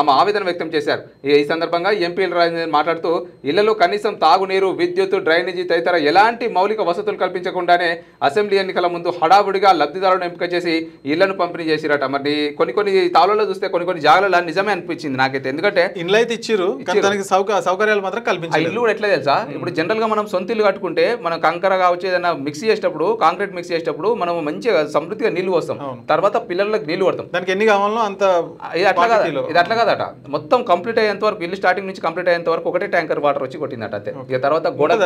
తమ ఆవేదన వ్యక్తం చేశారు. ఈ సందర్భంగా ఎంపీ ఈటెల రాజేందర్ మాట్లాడుతూ ఇళ్లలో కనీసం తాగునీరు, విద్యుత్, డ్రైనేజీ తదితర ఎలాంటి మౌలిక వసతులు కల్పించకుండానే అసెంబ్లీ ఎన్నికల ముందు హడావుడిగా లబ్ధిదారులను ఎంపిక చేసి ఇళ్లను పంపిణీ చేసిరట. మరి కొన్ని తాళాల్లో చూస్తే కొన్ని జాగాలలో నిజమే అనిపించింది నాకైతే. ఎందుకంటే ఇండ్లు అయితే ఇచ్చిరు, సౌకర్యాలు మాత్రం కల్పించారు. ఇల్లు కూడా ఎట్లా తెలుసా, ఇప్పుడు జనరల్ గా మనం సొంత ఇల్లు కట్టుకుంటే మనం కంకర కావచ్చు, ఏదైనా మిక్స్ చేసేటప్పుడు, కాంక్రీట్ మిక్స్ చేసేటప్పుడు మనం మంచిగా సమృద్ధిగా నీళ్లు పోస్తాం, తర్వాత పిల్లలకు నీళ్లు పడతాం. దానికి ఎన్ని కావాలో అంత. ఇది అట్లా కాదట. మొత్తం కంప్లీట్ అయ్యేంత వరకు, ఇల్లు స్టార్టింగ్ నుంచి కంప్లీట్ అయ్యేంత వరకు ఒకటే ట్యాంకర్ వాటర్ వచ్చి కొట్టిందట అంతే. ఇక తర్వాత గోడ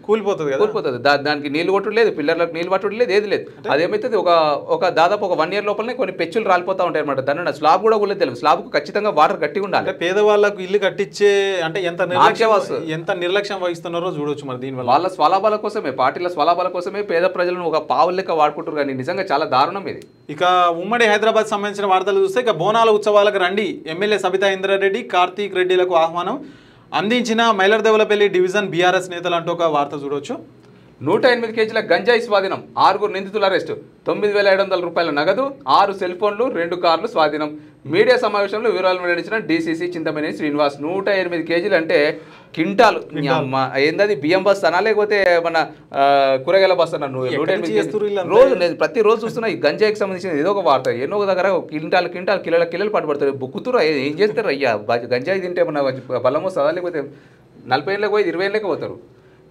కూలిపోతుంది. దానికి నీళ్లు కొట్టుడు లేదు, పిల్లలకు నీళ్లు పట్టుడు లేదు, ఏది లేదు. అదేమైతుంది ఒక దాదాపు ఒక 1 year లోపలనే కొన్ని పెచ్చులు రాలిపోతా ఉంటాయి అనమాట. దాన్ని స్లాబ్ కూడా కూడా తెలియదు. స్లాబ్ కు ఖచ్చితంగా వాటర్ గట్టిగా ఉండాలి. పేదవాళ్ళకు ఇల్లు కట్టించే అంటే ఎంత నిర్లక్ష్యం వహిస్తున్నారో చూడొచ్చు. మరి దీనివల్ల వాళ్ళ స్వలాభాల కోసమే, పార్టీల స్వలాభాల కోసమే పేద ప్రజలను ఒక పావుల లెక్క వాడుకుంటారు. కానీ నిజంగా చాలా దారుణం ఇది. ఇక ఉమ్మడి హైదరాబాద్ సంబంధించిన వార్తలు చూస్తే ఇక బోనాల ఉత్సవాలకు రండి. ఎమ్మెల్యే సబితా ఇంద్రారెడ్డి, కార్తీక్ రెడ్డిలకు ఆహ్వానం అందించిన మైలర్దేవులపల్లి డివిజన్ బీఆర్ఎస్ నేతలు అంటూ ఒక వార్త చూడొచ్చు. 108 కేజీల గంజాయి స్వాధీనం, 6 నిందితుల అరెస్టు, 9,500 రూపాయల నగదు, 6 సెల్ ఫోన్లు, 2 కార్లు స్వాధీనం. మీడియా సమావేశంలో వివరాలు వెల్లడించిన డీసీసీ చింతమనేని శ్రీనివాస్. 108 కేజీలు అంటే క్వింటాలు. ఏందది, బియ్యం బస్తానా లేకపోతే మన కూరగాయల బస్తానా? 108 రోజు ప్రతిరోజు చూస్తున్నా ఈ గంజాయికి సంబంధించిన ఏదో ఒక వార్త. ఎన్నో దగ్గర కిలోలు పట్టుబడతారు. బుక్కుతురు ఏం చేస్తారు అయ్యా? గంజాయి తింటే మన బలం వస్తుందా, లేకపోతే 40 ఏళ్ళకి పోయి 20 ఏళ్ళకి పోతారు.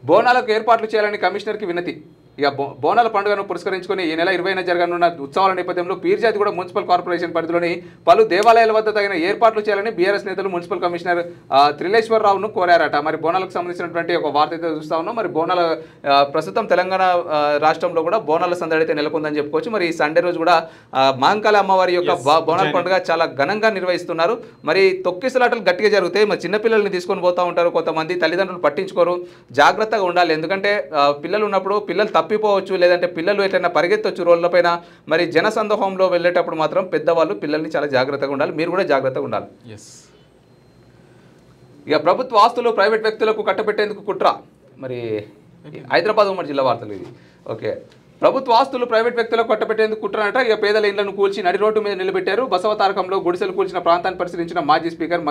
బోనాలకు ఏర్పాట్లు చేయాలని కమిషనర్కి వినతి. ఇక బోనాల పండుగను పురస్కరించుకొని ఈ నెల 20న జరగనున్న ఉత్సవాల నేపథ్యంలో పీర్జాతిగూడ మున్సిపల్ కార్పొరేషన్ పరిధిలోని పలు దేవాలయాల వద్ద తగిన ఏర్పాట్లు చేయాలని బీఆర్ఎస్ నేతలు మున్సిపల్ కమిషనర్ త్రిలేశ్వరరావును కోరారట. మరి బోనాలకు సంబంధించినటువంటి ఒక వార్త అయితే చూస్తా ఉన్నాం. మరి బోనాల ప్రస్తుతం తెలంగాణ రాష్ట్రంలో కూడా బోనాల సందడి అయితే నెలకొందని చెప్పుకోవచ్చు. మరి ఈ సండే రోజు కూడా మహంకాళి అమ్మవారి యొక్క బోనాల పండుగ చాలా ఘనంగా నిర్వహిస్తున్నారు. మరి తొక్కిసలాటలు గట్టిగా జరుగుతాయి. మరి చిన్నపిల్లల్ని తీసుకొని పోతూ ఉంటారు, కొంతమంది తల్లిదండ్రులు పట్టించుకోరు. జాగ్రత్తగా ఉండాలి. ఎందుకంటే పిల్లలు ఉన్నప్పుడు పిల్లలు తప్పిపోవచ్చు, లేదంటే పిల్లలు ఎట్లయినా పరిగెత్తవచ్చు రోడ్లపైన. మరి జనసందోహంలో వెళ్ళేటప్పుడు మాత్రం పెద్దవాళ్ళు పిల్లల్ని చాలా జాగ్రత్తగా ఉండాలి. మీరు కూడా జాగ్రత్తగా ఉండాలి. ఇక ప్రభుత్వ ఆస్తులు ప్రైవేట్ వ్యక్తులకు కట్టబెట్టేందుకు కుట్ర. మరి హైదరాబాద్ ఉమ్మడి జిల్లా వార్తలు ఇది. ఓకే, ప్రభుత్వ ఆస్తులు ప్రైవేట్ వ్యక్తులకు కట్టబెట్టేందుకు కుట్రనట. ఇక పేదల ఇళ్లను కూల్చి నడి రోడ్డు మీద నిలబెట్టారు. బసవతారకంలో గుడిసెలు కూల్చిన ప్రాంతాన్ని పరిశీలించిన మాజీ స్పీకర్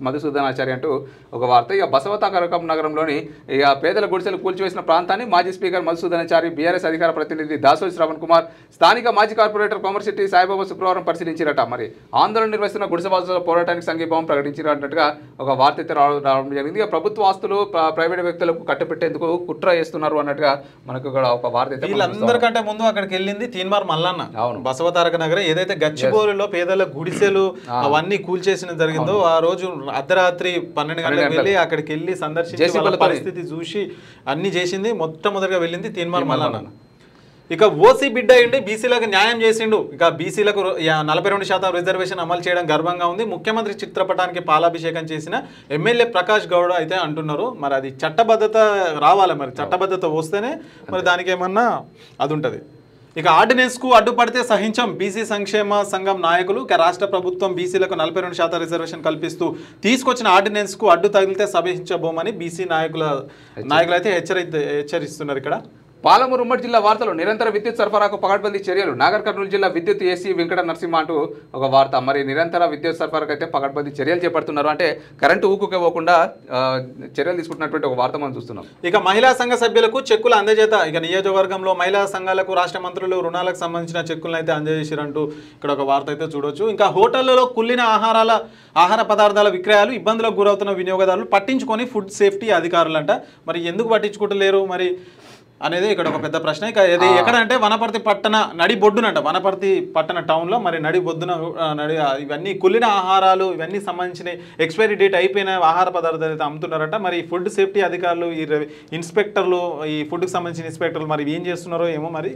మధుసూదనాచారి అంటూ ఒక వార్త. ఇక బసవతారకం నగరంలోని ఇక పేదల గుడిసెలు కూల్చివేసిన ప్రాంతాన్ని మాజీ స్పీకర్ మధుసూదనాచారి, బీఆర్ఎస్ అధికార ప్రతినిధి దాసోజి శ్రవణ్ కుమార్, స్థానిక మాజీ కార్పొరేటర్ కోమర్శెట్టి సాయిబాబా శుక్రవారం పరిశీలించారట. మరి ఆందోళన నిర్వహిస్తున్న గుడిసెబాజుల పోరాటానికి సంఘీభావం ప్రకటించారు అన్నట్టుగా ఒక వార్త అయితే రావడం జరిగింది. ఇక ప్రభుత్వ ఆస్తులు ప్రైవేట్ వ్యక్తులకు కట్టబెట్టేందుకు కుట్ర చేస్తున్నారు అన్నట్టుగా మనకు కూడా ఒక వార్త అయితే. అందరికంటే ముందు అక్కడికి వెళ్ళింది తీన్మార్ మల్లన్న. బసవతారక నగర్ ఏదైతే గచ్చిబౌలిలో పేదల గుడిసెలు అవన్నీ కూల్చేసిన జరిగిందో ఆ రోజు అర్ధరాత్రి 12 గంటలకు వెళ్ళి అక్కడికి వెళ్ళి సందర్శించి పరిస్థితి చూసి అన్ని చేసింది. మొట్టమొదటిగా వెళ్ళింది తీన్మార్ మల్లన్న. ఇక ఓసీ బిడ్డ అయ్యిండి బీసీలకు న్యాయం చేసిండు. ఇక బీసీలకు 42% రిజర్వేషన్ అమలు చేయడం గర్వంగా ఉంది. ముఖ్యమంత్రి చిత్రపటానికి పాలాభిషేకం చేసిన ఎమ్మెల్యే ప్రకాష్ గౌడ్ అయితే అంటున్నారు. మరి అది చట్టబద్ధత రావాలి, మరి చట్టబద్ధత వస్తేనే మరి దానికి ఏమన్నా అది ఉంటుంది. ఇక ఆర్డినెన్స్కు అడ్డుపడితే సహించం బీసీ సంక్షేమ సంఘం నాయకులు. ఇక రాష్ట్ర ప్రభుత్వం బీసీలకు 42% రిజర్వేషన్ కల్పిస్తూ తీసుకొచ్చిన ఆర్డినెన్స్కు అడ్డు తగిలితే సహించబోమని బీసీ నాయకులు అయితే హెచ్చరిస్తున్నారు. ఇక్కడ పాలమూరు ఉమ్మడి జిల్లా వార్తలు. నిరంతర విద్యుత్ సరఫరాకు పకడ్బందీ చర్యలు. నాగర్ కర్నూలు జిల్లా విద్యుత్ ఏసీ వెంకట నరసింహ అంటూ ఒక వార్త. మరి నిరంతర విద్యుత్ సరఫరాకు అయితే పకడ్బందీ చర్యలు చేపడుతున్నారు. అంటే కరెంటు ఊకుకే పోకుండా చర్యలు తీసుకుంటున్నటువంటి ఒక వార్త మనం చూస్తున్నాం. ఇక మహిళా సంఘ సభ్యులకు చెక్కులు అందజేత. ఇక నియోజకవర్గంలో మహిళా సంఘాలకు రాష్ట్ర మంత్రులు రుణాలకు సంబంధించిన చెక్కులను అయితే అందజేసారంటూ ఇక్కడ ఒక వార్త అయితే చూడొచ్చు. ఇంకా హోటళ్లలో కుళ్ళిన ఆహార పదార్థాల విక్రయాలు ఇబ్బందులకు గురవుతున్న వినియోగదారులు పట్టించుకొని ఫుడ్ సేఫ్టీ అధికారులంట. మరి ఎందుకు పట్టించుకుంటలేరు మరి అనేది ఇక్కడ ఒక పెద్ద ప్రశ్న. ఇక ఇది ఎక్కడంటే వనపర్తి పట్టణ నడిబొడ్డునంట. వనపర్తి పట్టణ టౌన్లో మరి నడిబొద్దున ఇవన్నీ కుళ్ళిన ఆహారాలు ఇవన్నీ సంబంధించిన ఎక్స్పైరీ డేట్ అయిపోయిన ఆహార పదార్థాలు అయితే అమ్ముతున్నారట. మరి ఫుడ్ సేఫ్టీ అధికారులు, ఈ ఇన్స్పెక్టర్లు, ఈ ఫుడ్కి సంబంధించిన ఇన్స్పెక్టర్లు మరి ఏం చేస్తున్నారో ఏమో మరి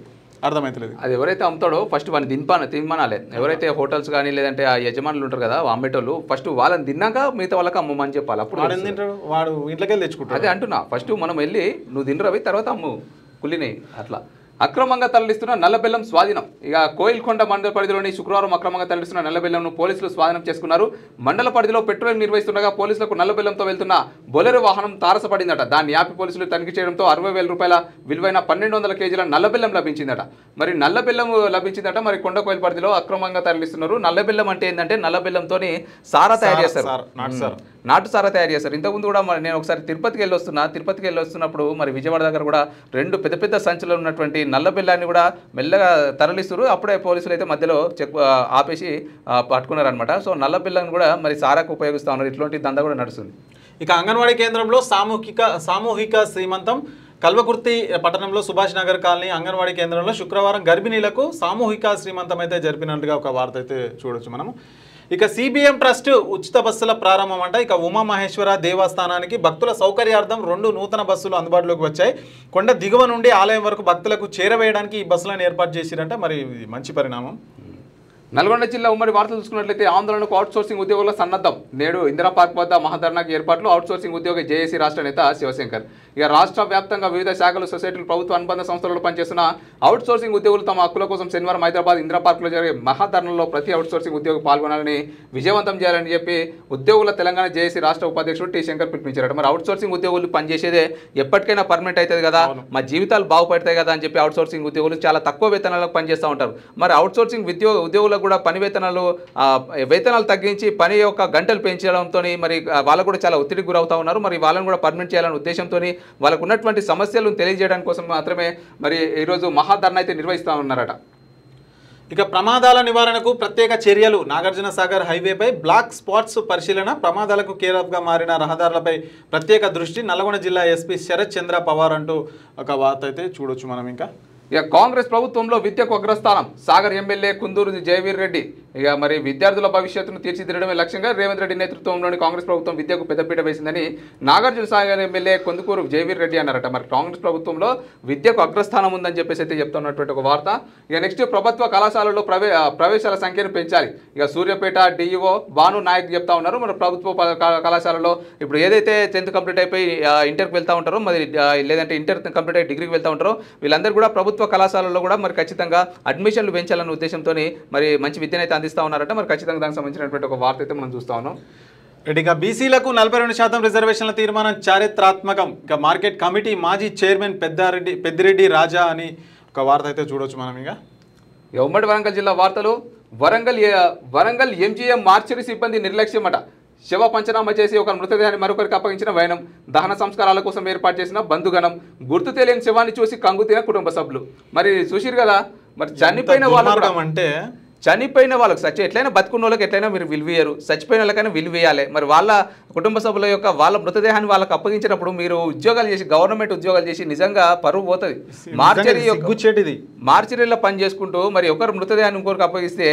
అర్థమవుతలేదు. అది ఎవరైతే అమ్ముతాడో ఫస్ట్ వాడిని తినమనాలి. ఎవరైతే హోటల్స్ కానీ లేదంటే ఆ యజమానులు ఉంటారు కదా అమ్మేటోళ్ళు, ఫస్ట్ వాళ్ళని తిన్నాక మిగతా వాళ్ళకి అమ్మమని చెప్పాలి. అప్పుడు వాడు తింటాడు, వాడు ఇంట్లోకి వెళ్ళి తెచ్చుకుంటాడు. అదే అంటున్నా, ఫస్ట్ మనం వెళ్ళి నువ్వు తినరవి తర్వాత అమ్ము కుళ్ళినాయి. అట్లా అక్రమంగా తరలిస్తున్న నల్లబెల్లం స్వాధీనం. ఇక కోయిల్కొండ మండల పరిధిలోని శుక్రవారం అక్రమంగా తరలిస్తున్న నల్లబెల్లంను పోలీసులు స్వాధీనం చేసుకున్నారు. మండల పరిధిలో పెట్రోలింగ్ నిర్వహిస్తుండగా పోలీసులకు నల్లబెల్లంతో వెళ్తున్న బొలెరో వాహనం తారసపడిందట. దాన్ని యాపి పోలీసులు తనిఖీ చేయడంతో 60,000 రూపాయల విలువైన 1200 కేజీల నల్లబెల్లం లభించిందట. మరి నల్లబెల్లం లభించిందట. మరి కొండకోయిల్ పరిధిలో అక్రమంగా తరలిస్తున్నారు. నల్లబెల్లం అంటే ఏంటంటే నల్లబెల్లంతోని సారా తయారు చేస్తారు, నాటు సారా తయారు చేస్తారు. ఇంతకుముందు కూడా మరి నేను ఒకసారి తిరుపతికి వెళ్ళి వస్తున్నప్పుడు మరి విజయవాడ దగ్గర కూడా 2 పెద్ద సంచులు ఉన్నటువంటి నల్లబెల్లాన్ని కూడా మెల్లగా తరలిస్తారు. అప్పుడే పోలీసులు అయితే మధ్యలో ఆపేసి పట్టుకున్నారనమాట. సో నల్లబెల్లాన్ని కూడా మరి సారాకు ఉపయోగిస్తూ ఉన్నారు. ఇట్లాంటి దందా కూడా నడుస్తుంది. ఇక అంగన్వాడీ కేంద్రంలో సామూహిక శ్రీమంతం. కల్వకుర్తి పట్టణంలో సుభాష్ నగర్ కాలనీ అంగన్వాడీ కేంద్రంలో శుక్రవారం గర్భిణీలకు సామూహిక శ్రీమంతం అయితే జరిపినట్టుగా ఒక వార్త అయితే చూడొచ్చు మనము. ఇక సిబిఎం ట్రస్ట్ ఉచిత బస్సుల ప్రారంభం అంట. ఇక ఉమామహేశ్వర దేవస్థానానికి భక్తుల సౌకర్యార్థం 2 నూతన బస్సులు అందుబాటులోకి వచ్చాయి. కొండ దిగువ నుండి ఆలయం వరకు భక్తులకు చేరవేయడానికి ఈ బస్సులను ఏర్పాటు చేసిరంట. మరి మంచి పరిణామం. నల్గొండ జిల్లా ఉమ్మడి వార్తలు చూసుకున్నట్లయితే ఆందోళనకు అవుట్సోర్సింగ్ ఉద్యోగుల సన్నద్ధం. నేడు ఇందిరా పార్క్ వద్ద మహాధర్నాకు ఏర్పాట్లు. అవుట్సోర్సింగ్ ఉద్యోగి జేఏసీ రాష్ట్ర నేత శివశంకర్. ఇక రాష్ట్ర వ్యాప్తంగా వివిధ శాఖలు, సొసైటీలు, ప్రభుత్వ అనుబంధ సంస్థలలో పనిచేస్తున్న అవుట్సోర్సింగ్ ఉద్యోగులు తమ హక్కుల కోసం శనివారం హైదరాబాద్ ఇందిరా పార్క్లో జరిగే మహాధర్నాలో ప్రతి అవుట్సోర్సింగ్ ఉద్యోగి పాల్గొనాలని, విజయవంతం చేయాలని చెప్పి ఉద్యోగుల తెలంగాణ జేఏసీ రాష్ట్ర ఉపాధ్యక్షుడు టి శంకర్ పిలుపునిచ్చారట. మరి అవుట్సోర్సింగ్ ఉద్యోగులు పనిచేసేదే ఎప్పటికైనా పర్మనెంట్ అవుతుంది కదా, మా జీవితాలు బాగుపడతాయి కదా అని చెప్పి అవుట్సోర్సింగ్ ఉద్యోగులు చాలా తక్కువ వేతనాలకు పనిచేస్తూ ఉంటారు. మరి అవుట్సోర్సింగ్ ఉద్యోగులకు కూడా పని వేతనాలు తగ్గించి పని యొక్క గంటలు పెంచడంతో మరి వాళ్ళకు కూడా చాలా ఒత్తిడికి గురవుతా ఉన్నారు. మరి వాళ్ళని కూడా పర్మనెంట్ చేయాలనే ఉద్దేశంతో వాళ్ళకు ఉన్నటువంటి సమస్యలను తెలియజేయడానికి కోసం మాత్రమే మరి ఈరోజు మహాధర్నా అయితే నిర్వహిస్తూ ఉన్నారట. ఇక ప్రమాదాల నివారణకు ప్రత్యేక చర్యలు. నాగార్జున సాగర్ హైవేపై బ్లాక్ స్పాట్స్ పరిశీలన. ప్రమాదాలకు కేరాఫ్గా మారిన రహదారులపై ప్రత్యేక దృష్టి. నల్గొండ జిల్లా ఎస్పీ శరత్ చంద్ర పవార్ అంటూ ఒక వార్త అయితే చూడొచ్చు మనం. ఇంకా ఇక కాంగ్రెస్ ప్రభుత్వంలో విద్యకు అగ్రస్థానం. సాగర్ ఎమ్మెల్యే కుందూరు జయవీర్ రెడ్డి. ఇక మరి విద్యార్థుల భవిష్యత్తును తీర్చిదిద్దడమే లక్ష్యంగా రేవంత్ రెడ్డి నేతృత్వంలోని కాంగ్రెస్ ప్రభుత్వం విద్యకు పెద్దపీట వేసిందని నాగార్జున సాగర్ ఎమ్మెల్యే కుందుకూరు జయవీర్ రెడ్డి అన్నారట. మరి కాంగ్రెస్ ప్రభుత్వంలో విద్యకు అగ్రస్థానం ఉందని చెప్పేసి అయితే చెప్తున్నటువంటి ఒక వార్త. ఇక నెక్స్ట్ ప్రభుత్వ కళాశాలల్లో ప్రవేశాల సంఖ్యను పెంచాలి. ఇక సూర్యాపేట డిఈఓ భాను నాయక్ చెప్తా ఉన్నారు. మరి ప్రభుత్వ కళాశాలలో ఇప్పుడు ఏదైతే 10th కంప్లీట్ అయిపోయి ఇంటర్కి వెళ్తూ ఉంటారో, మరి లేదంటే ఇంటర్ కంప్లీట్ అయ్యి డిగ్రీకి వెళ్తూ ఉంటారో వీళ్ళందరూ కూడా ప్రభుత్వ కళాశాలల్లో కూడా మరి ఖచ్చితంగా అడ్మిషన్లు పెంచాలన్న ఉద్దేశంతో మరి మంచి విద్యను అయితే అందిస్తూ ఉన్నారట. మరి ఖచ్చితంగా దానికి సంబంధించినటువంటి ఒక వార్త అయితే మనం చూస్తా ఉన్నాం. ఇక బీసీలకు 42% రిజర్వేషన్ల తీర్మానం చారిత్రాత్మకం. ఇక మార్కెట్ కమిటీ మాజీ చైర్మన్ పెద్దిరెడ్డి రాజా అని ఒక వార్త అయితే చూడొచ్చు మనం. ఇక ఉమ్మడి వరంగల్ జిల్లా వార్తలు. వరంగల్ ఎంజీఎం మార్చరీ సిబ్బంది నిర్లక్ష్యమట. శవ పంచనామా చేసి ఒక మృతదేహాన్ని మరొకరికి అప్పగించిన వైనం. దహన సంస్కారాల కోసం ఏర్పాటు చేసిన బంధుగణం. గుర్తు తెలియని శవాన్ని చూసి కంగుతిన కుటుంబ సభ్యులు. మరి చూసిరు కదా, మరి చనిపోయిన వాళ్ళు అంటే చనిపోయిన వాళ్ళకి ఎట్లయినా బతుకున్న వాళ్ళకి ఎట్లయినా మీరు విలువేయరు, చచ్చిపోయిన వాళ్ళకైనా విలువేయాలి. మరి వాళ్ళ కుటుంబ సభ్యుల యొక్క వాళ్ళ మృతదేహాన్ని వాళ్ళకి అప్పగించినప్పుడు మీరు ఉద్యోగాలు చేసి గవర్నమెంట్ ఉద్యోగాలు చేసి నిజంగా పరువు పోతుంది. మార్చరీలో పని చేసుకుంటూ మరి ఒకరు మృతదేహాన్ని ఇంకొకరికి అప్పగిస్తే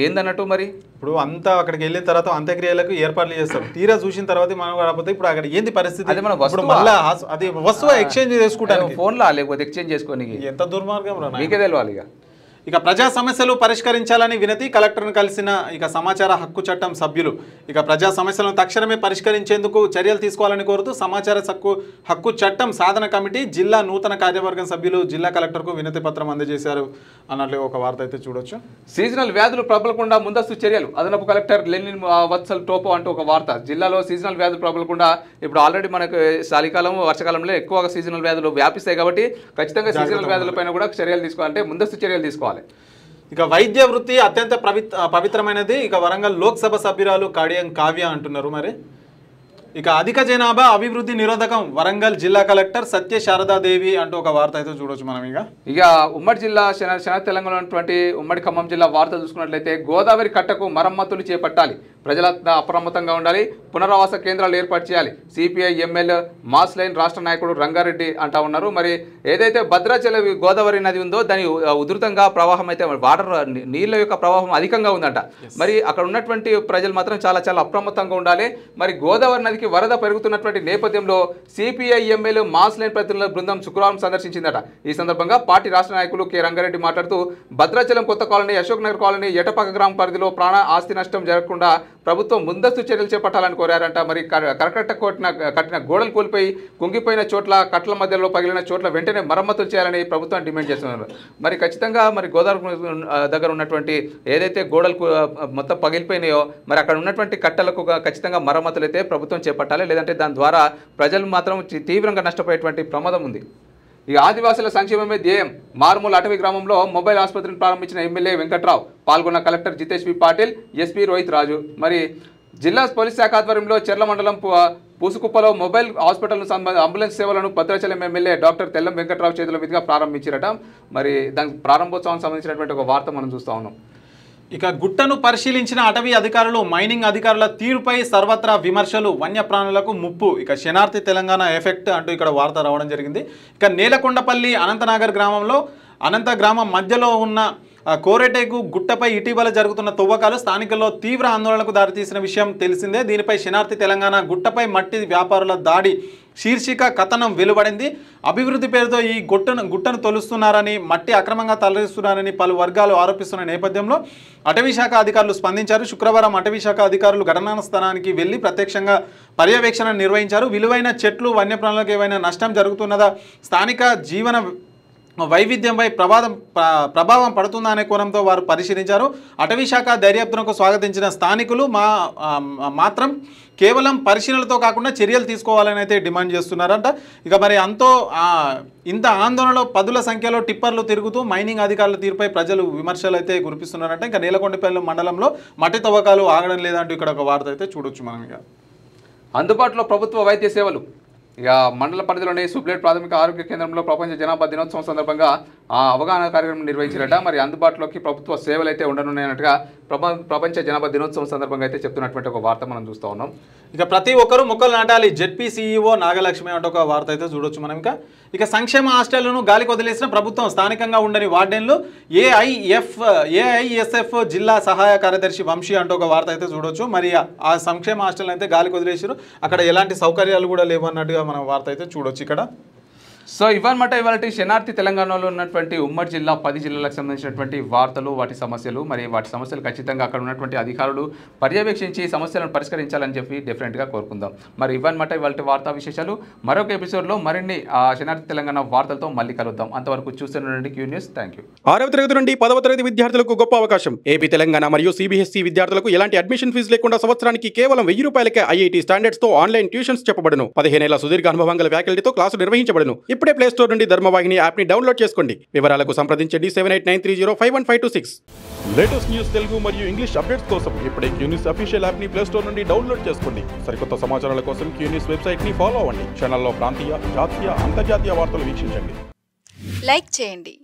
ఏందన్నట్టు. మరి ఇప్పుడు అంతా అక్కడికి వెళ్ళిన తర్వాత అంత్యక్రియలకు ఏర్పాట్లు చేస్తారు. తీరా చూసిన తర్వాత మనం కాకపోతే ఇప్పుడు అక్కడ ఏంది పరిస్థితి? అది మన అది వస్తువు ఎక్స్చేంజ్ చేసుకుంటారు ఫోన్లో, లేకపోతే ఎక్స్చేంజ్ చేసుకోని. ఎంత దుర్మార్గం మీకే తెలియాలి. ఇక ప్రజా సమస్యలు పరిష్కరించాలని వినతి. కలెక్టర్ను కలిసిన ఇక సమాచార హక్కు చట్టం సభ్యులు ఇక ప్రజా సమస్యలను తక్షణమే పరిష్కరించేందుకు చర్యలు తీసుకోవాలని కోరుతూ సమాచార హక్కు చట్టం సాధన కమిటీ జిల్లా నూతన కార్యవర్గం సభ్యులు జిల్లా కలెక్టర్కు వినతి పత్రం అందజేశారు అన్నట్లు ఒక వార్త అయితే చూడొచ్చు. సీజనల్ వ్యాధులు ప్రబలకుండా ముందస్తు చర్యలు. అదనపు కలెక్టర్ లెనిన్ వత్సల్ టోపో అంటూ ఒక వార్త. జిల్లాలో సీజనల్ వ్యాధులు ప్రబలకుండా ఇప్పుడు ఆల్రెడీ మనకు చలికాలం వర్షాకాలంలో ఎక్కువగా సీజనల్ వ్యాధులు వ్యాపిస్తాయి కాబట్టి ఖచ్చితంగా సీజనల్ వ్యాధులపైన కూడా చర్యలు తీసుకోవాలంటే ముందస్తు చర్యలు తీసుకోవాలి. ఇక వైద్య వృత్తి అత్యంత పవిత్రమైనది. ఇక వరంగల్ లోక్సభ సభ్యురాలు కాడియం కావ్య అంటున్నారు. మరి ఇక అధిక జనాభా అభివృద్ధి నిరోధకం వరంగల్ జిల్లా కలెక్టర్ సత్య శారదాదేవి అంటూ ఒక వార్త అయితే చూడొచ్చు మనం. ఇక ఉమ్మడి జిల్లా తెలంగాణ ఉన్నటువంటి ఉమ్మడి ఖమ్మం జిల్లా వార్త చూసుకున్నట్లయితే గోదావరి కట్టకు మరమ్మతులు చేపట్టాలి, ప్రజలంతా అప్రమత్తంగా ఉండాలి, పునరావాస కేంద్రాలు ఏర్పాటు చేయాలి. సిపిఐ ఎమ్మెల్యే మాస్ లైన్ రాష్ట్ర నాయకుడు రంగారెడ్డి అంటా ఉన్నారు. మరి ఏదైతే భద్రాచల గోదావరి నది ఉందో దాని ఉధృతంగా ప్రవాహం అయితే వాటర్ నీళ్ళ యొక్క ప్రవాహం అధికంగా ఉందంట. మరి అక్కడ ఉన్నటువంటి ప్రజలు మాత్రం చాలా చాలా అప్రమత్తంగా ఉండాలి. మరి గోదావరి నదికి వరద పెరుగుతున్నటువంటి నేపథ్యంలో సిపిఐ ఎమ్మెల్యే మాస్ లైన్ ప్రతినిధుల బృందం శుక్రవారం సందర్శించిందట. ఈ సందర్భంగా పార్టీ రాష్ట్ర నాయకులు కె రంగారెడ్డి మాట్లాడుతూ భద్రాచలం కొత్త కాలనీ, అశోక్ నగర్ కాలనీ, ఎటపాక గ్రామ పరిధిలో ప్రాణ ఆస్తి నష్టం జరగకుండా ప్రభుత్వం ముందస్తు చర్యలు చేపట్టాలని కోరారంట. మరి కరకట్ట కట్టిన గోడలు కూలిపోయి కుంగిపోయిన చోట్ల, కట్ల మధ్యలో పగిలిన చోట్ల వెంటనే మరమ్మతులు చేయాలని ప్రభుత్వం డిమాండ్ చేస్తున్నారు. మరి ఖచ్చితంగా మరి గోదావరి దగ్గర ఉన్నటువంటి ఏదైతే గోడలు మొత్తం పగిలిపోయినాయో మరి అక్కడ ఉన్నటువంటి కట్టలకు ఖచ్చితంగా మరమ్మతులు అయితే ప్రభుత్వం చేపట్టాలి. లేదంటే దాని ద్వారా ప్రజలు మాత్రం తీవ్రంగా నష్టపోయేటువంటి ప్రమాదం ఉంది. ఈ ఆదివాసుల సంక్షేమమే ధ్యేయం. మారుమూల అటవీ గ్రామంలో మొబైల్ ఆసుపత్రిని ప్రారంభించిన ఎమ్మెల్యే వెంకట్రావు. పాల్గొన్న కలెక్టర్ జితేష్ వి పాటిల్, ఎస్పీ రోహిత్ రాజు. మరి జిల్లా పోలీస్ శాఖ ఆధ్వర్యంలో చెర్ల మండలం పూసుకుప్పలో మొబైల్ హాస్పిటల్ అంబులెన్స్ సేవలను భద్రాచలం ఎమ్మెల్యే డాక్టర్ తెల్లం వెంకట్రావు చేతుల మీదుగా ప్రారంభించారట. మరి దాని ప్రారంభోత్సవానికి సంబంధించినటువంటి ఒక వార్త మనం చూస్తా ఉన్నాం. ఇక గుట్టను పరిశీలించిన అటవీ అధికారులు మైనింగ్ అధికారుల తీరుపై సర్వత్రా విమర్శలు, వన్యప్రాణులకు ముప్పు. ఇక శనార్థి తెలంగాణ ఎఫెక్ట్ అంటూ ఇక్కడ వార్త రావడం జరిగింది. ఇక నేలకొండపల్లి అనంతనగర్ గ్రామంలో అనంత గ్రామం మధ్యలో ఉన్న కోరెటేకు గుట్టపై ఇటీవల జరుగుతున్న తవ్వకాలు స్థానికుల్లో తీవ్ర ఆందోళనకు దారితీసిన విషయం తెలిసిందే. దీనిపై శనార్థి తెలంగాణ గుట్టపై మట్టి వ్యాపారుల దాడి శీర్షిక కథనం వెలువడింది. అభివృద్ధి పేరుతో ఈ గుట్టను తొలుస్తున్నారని, మట్టి అక్రమంగా తరలిస్తున్నారని పలు వర్గాలు ఆరోపిస్తున్న నేపథ్యంలో అటవీ శాఖ అధికారులు స్పందించారు. శుక్రవారం అటవీ శాఖ అధికారులు ఘటనా స్థలానికి వెళ్లి ప్రత్యక్షంగా పర్యవేక్షణ నిర్వహించారు. విలువైన చెట్లు, వన్యప్రాణులకు ఏవైనా నష్టం జరుగుతున్నదా, స్థానిక జీవన వైవిధ్యంపై ప్రభావం పడుతుందా అనే కోణంతో వారు పరిశీలించారు. అటవీ శాఖ దర్యాప్తునకు స్వాగతించిన స్థానికులు మాత్రం కేవలం పరిశీలనలతో కాకుండా చర్యలు తీసుకోవాలని అయితే డిమాండ్ చేస్తున్నారంట. ఇక మరి ఇంత ఆందోళనలో పదుల సంఖ్యలో టిప్పర్లు తిరుగుతూ మైనింగ్ అధికారుల తీరుపై ప్రజలు విమర్శలు అయితే కురిపిస్తున్నారంట. ఇంకా నేలకొండపల్లి మండలంలో మట్టి తవ్వకాలు ఆగడం లేదంటూ ఇక్కడ ఒక వార్త అయితే చూడొచ్చు మనం. ఇక అందుబాటులో ప్రభుత్వ వైద్య సేవలు. ఇక మండల పరిధిలోని సుబ్లెట్ ప్రాథమిక ఆరోగ్య కేంద్రంలో ప్రపంచ జనాభా దినోత్సవం సందర్భంగా అవగాహన కార్యక్రమం నిర్వహించారట. మరి అందుబాటులోకి ప్రభుత్వ సేవలు అయితే ఉండనున్నాయన్నట్టుగా ప్రపంచ జనాభా దినోత్సవం సందర్భంగా అయితే చెప్తున్నటువంటి ఒక వార్త మనం చూస్తూ ఉన్నాం. ఇక ప్రతి ఒక్కరూ మొక్కలు నాటాలి, జెడ్పీ సీఈఓ నాగలక్ష్మి అంటే ఒక వార్త అయితే చూడొచ్చు మనం. ఇక సంక్షేమ హాస్టళ్లను గాలికి వదిలేసిన ప్రభుత్వం, స్థానికంగా ఉండని వార్డెన్లు. ఏఐఎస్ఎఫ్ జిల్లా సహాయ కార్యదర్శి వంశీ అంటూ ఒక వార్త అయితే చూడొచ్చు. మరి ఆ సంక్షేమ హాస్టల్ అయితే గాలికి వదిలేసారు, అక్కడ ఎలాంటి సౌకర్యాలు కూడా లేవు అన్నట్టుగా మనం వార్త అయితే చూడొచ్చు ఇక్కడ. సో ఇవన్నమాట ఇవాళ శనార్థి తెలంగాణలో ఉన్నటువంటి ఉమ్మడి జిల్లా 10 జిల్లాలకు సంబంధించినటువంటి వార్తలు, వాటి సమస్యలు. మరి వాటి సమస్యలు ఖచ్చితంగా అక్కడ ఉన్నటువంటి అధికారులు పర్యవేక్షించి సమస్యలను పరిష్కరించాలని చెప్పి డెఫినెట్గా కోరుకుందాం. మరి ఇవన్నమాట ఇవాళ వార్తా విశేషాలు. మరొక ఎపిసోడ్లో మరిన్ని శనార్థి తెలంగాణ వార్తలతో మళ్ళీ కలుద్దాం. అంతవరకు చూస్తున్నటువంటి క్యూ న్యూస్. Thank you. 6వ తరగతి నుండి 10వ తరగతి విద్యార్థులకు గొప్ప అవకాశం. ఏపీ, తెలంగాణ మరియు సిబిఎస్ఈ విద్యార్థులకు ఎలాంటి అడ్మిషన్ ఫీజు లేకుండా సంవత్సరానికి కేవలం 1000 రూపాయలకే ఐఐటీ స్టాండర్డ్స్ తో ఆన్లైన్ ట్యూషన్స్ చెప్పబడును. 15 ఏళ్ల సుదీర్ఘ అనుభవం గల ఫ్యాకల్టీతో క్లాసులు నిర్వహించబడును. ఇప్పుడే ప్లే స్టోర్ నుండి ధర్మవాహిని యాప్ని డౌన్లోడ్ చేసుకోండి. వివరాలకు సంప్రదించండి 7893051526. లేటెస్ట్ న్యూస్ తెలుగు మరియు ఇంగ్లీష్ అప్డేట్స్ కోసం ఇప్పుడే క్యూన్యూస్ అఫీషియల్ యాప్ని ప్లే స్టోర్ నుండి డౌన్లోడ్ చేసుకోండి. సరికొత్త సమాచారాల కోసం క్యూన్యూస్ వెబ్సైట్ని ఫాలో అవ్వండి. ఛానల్లో ప్రాంతీయ, జాతీయ, అంతర్జాతీయ వార్తలు వీక్షించండి. లైక్ చేయండి.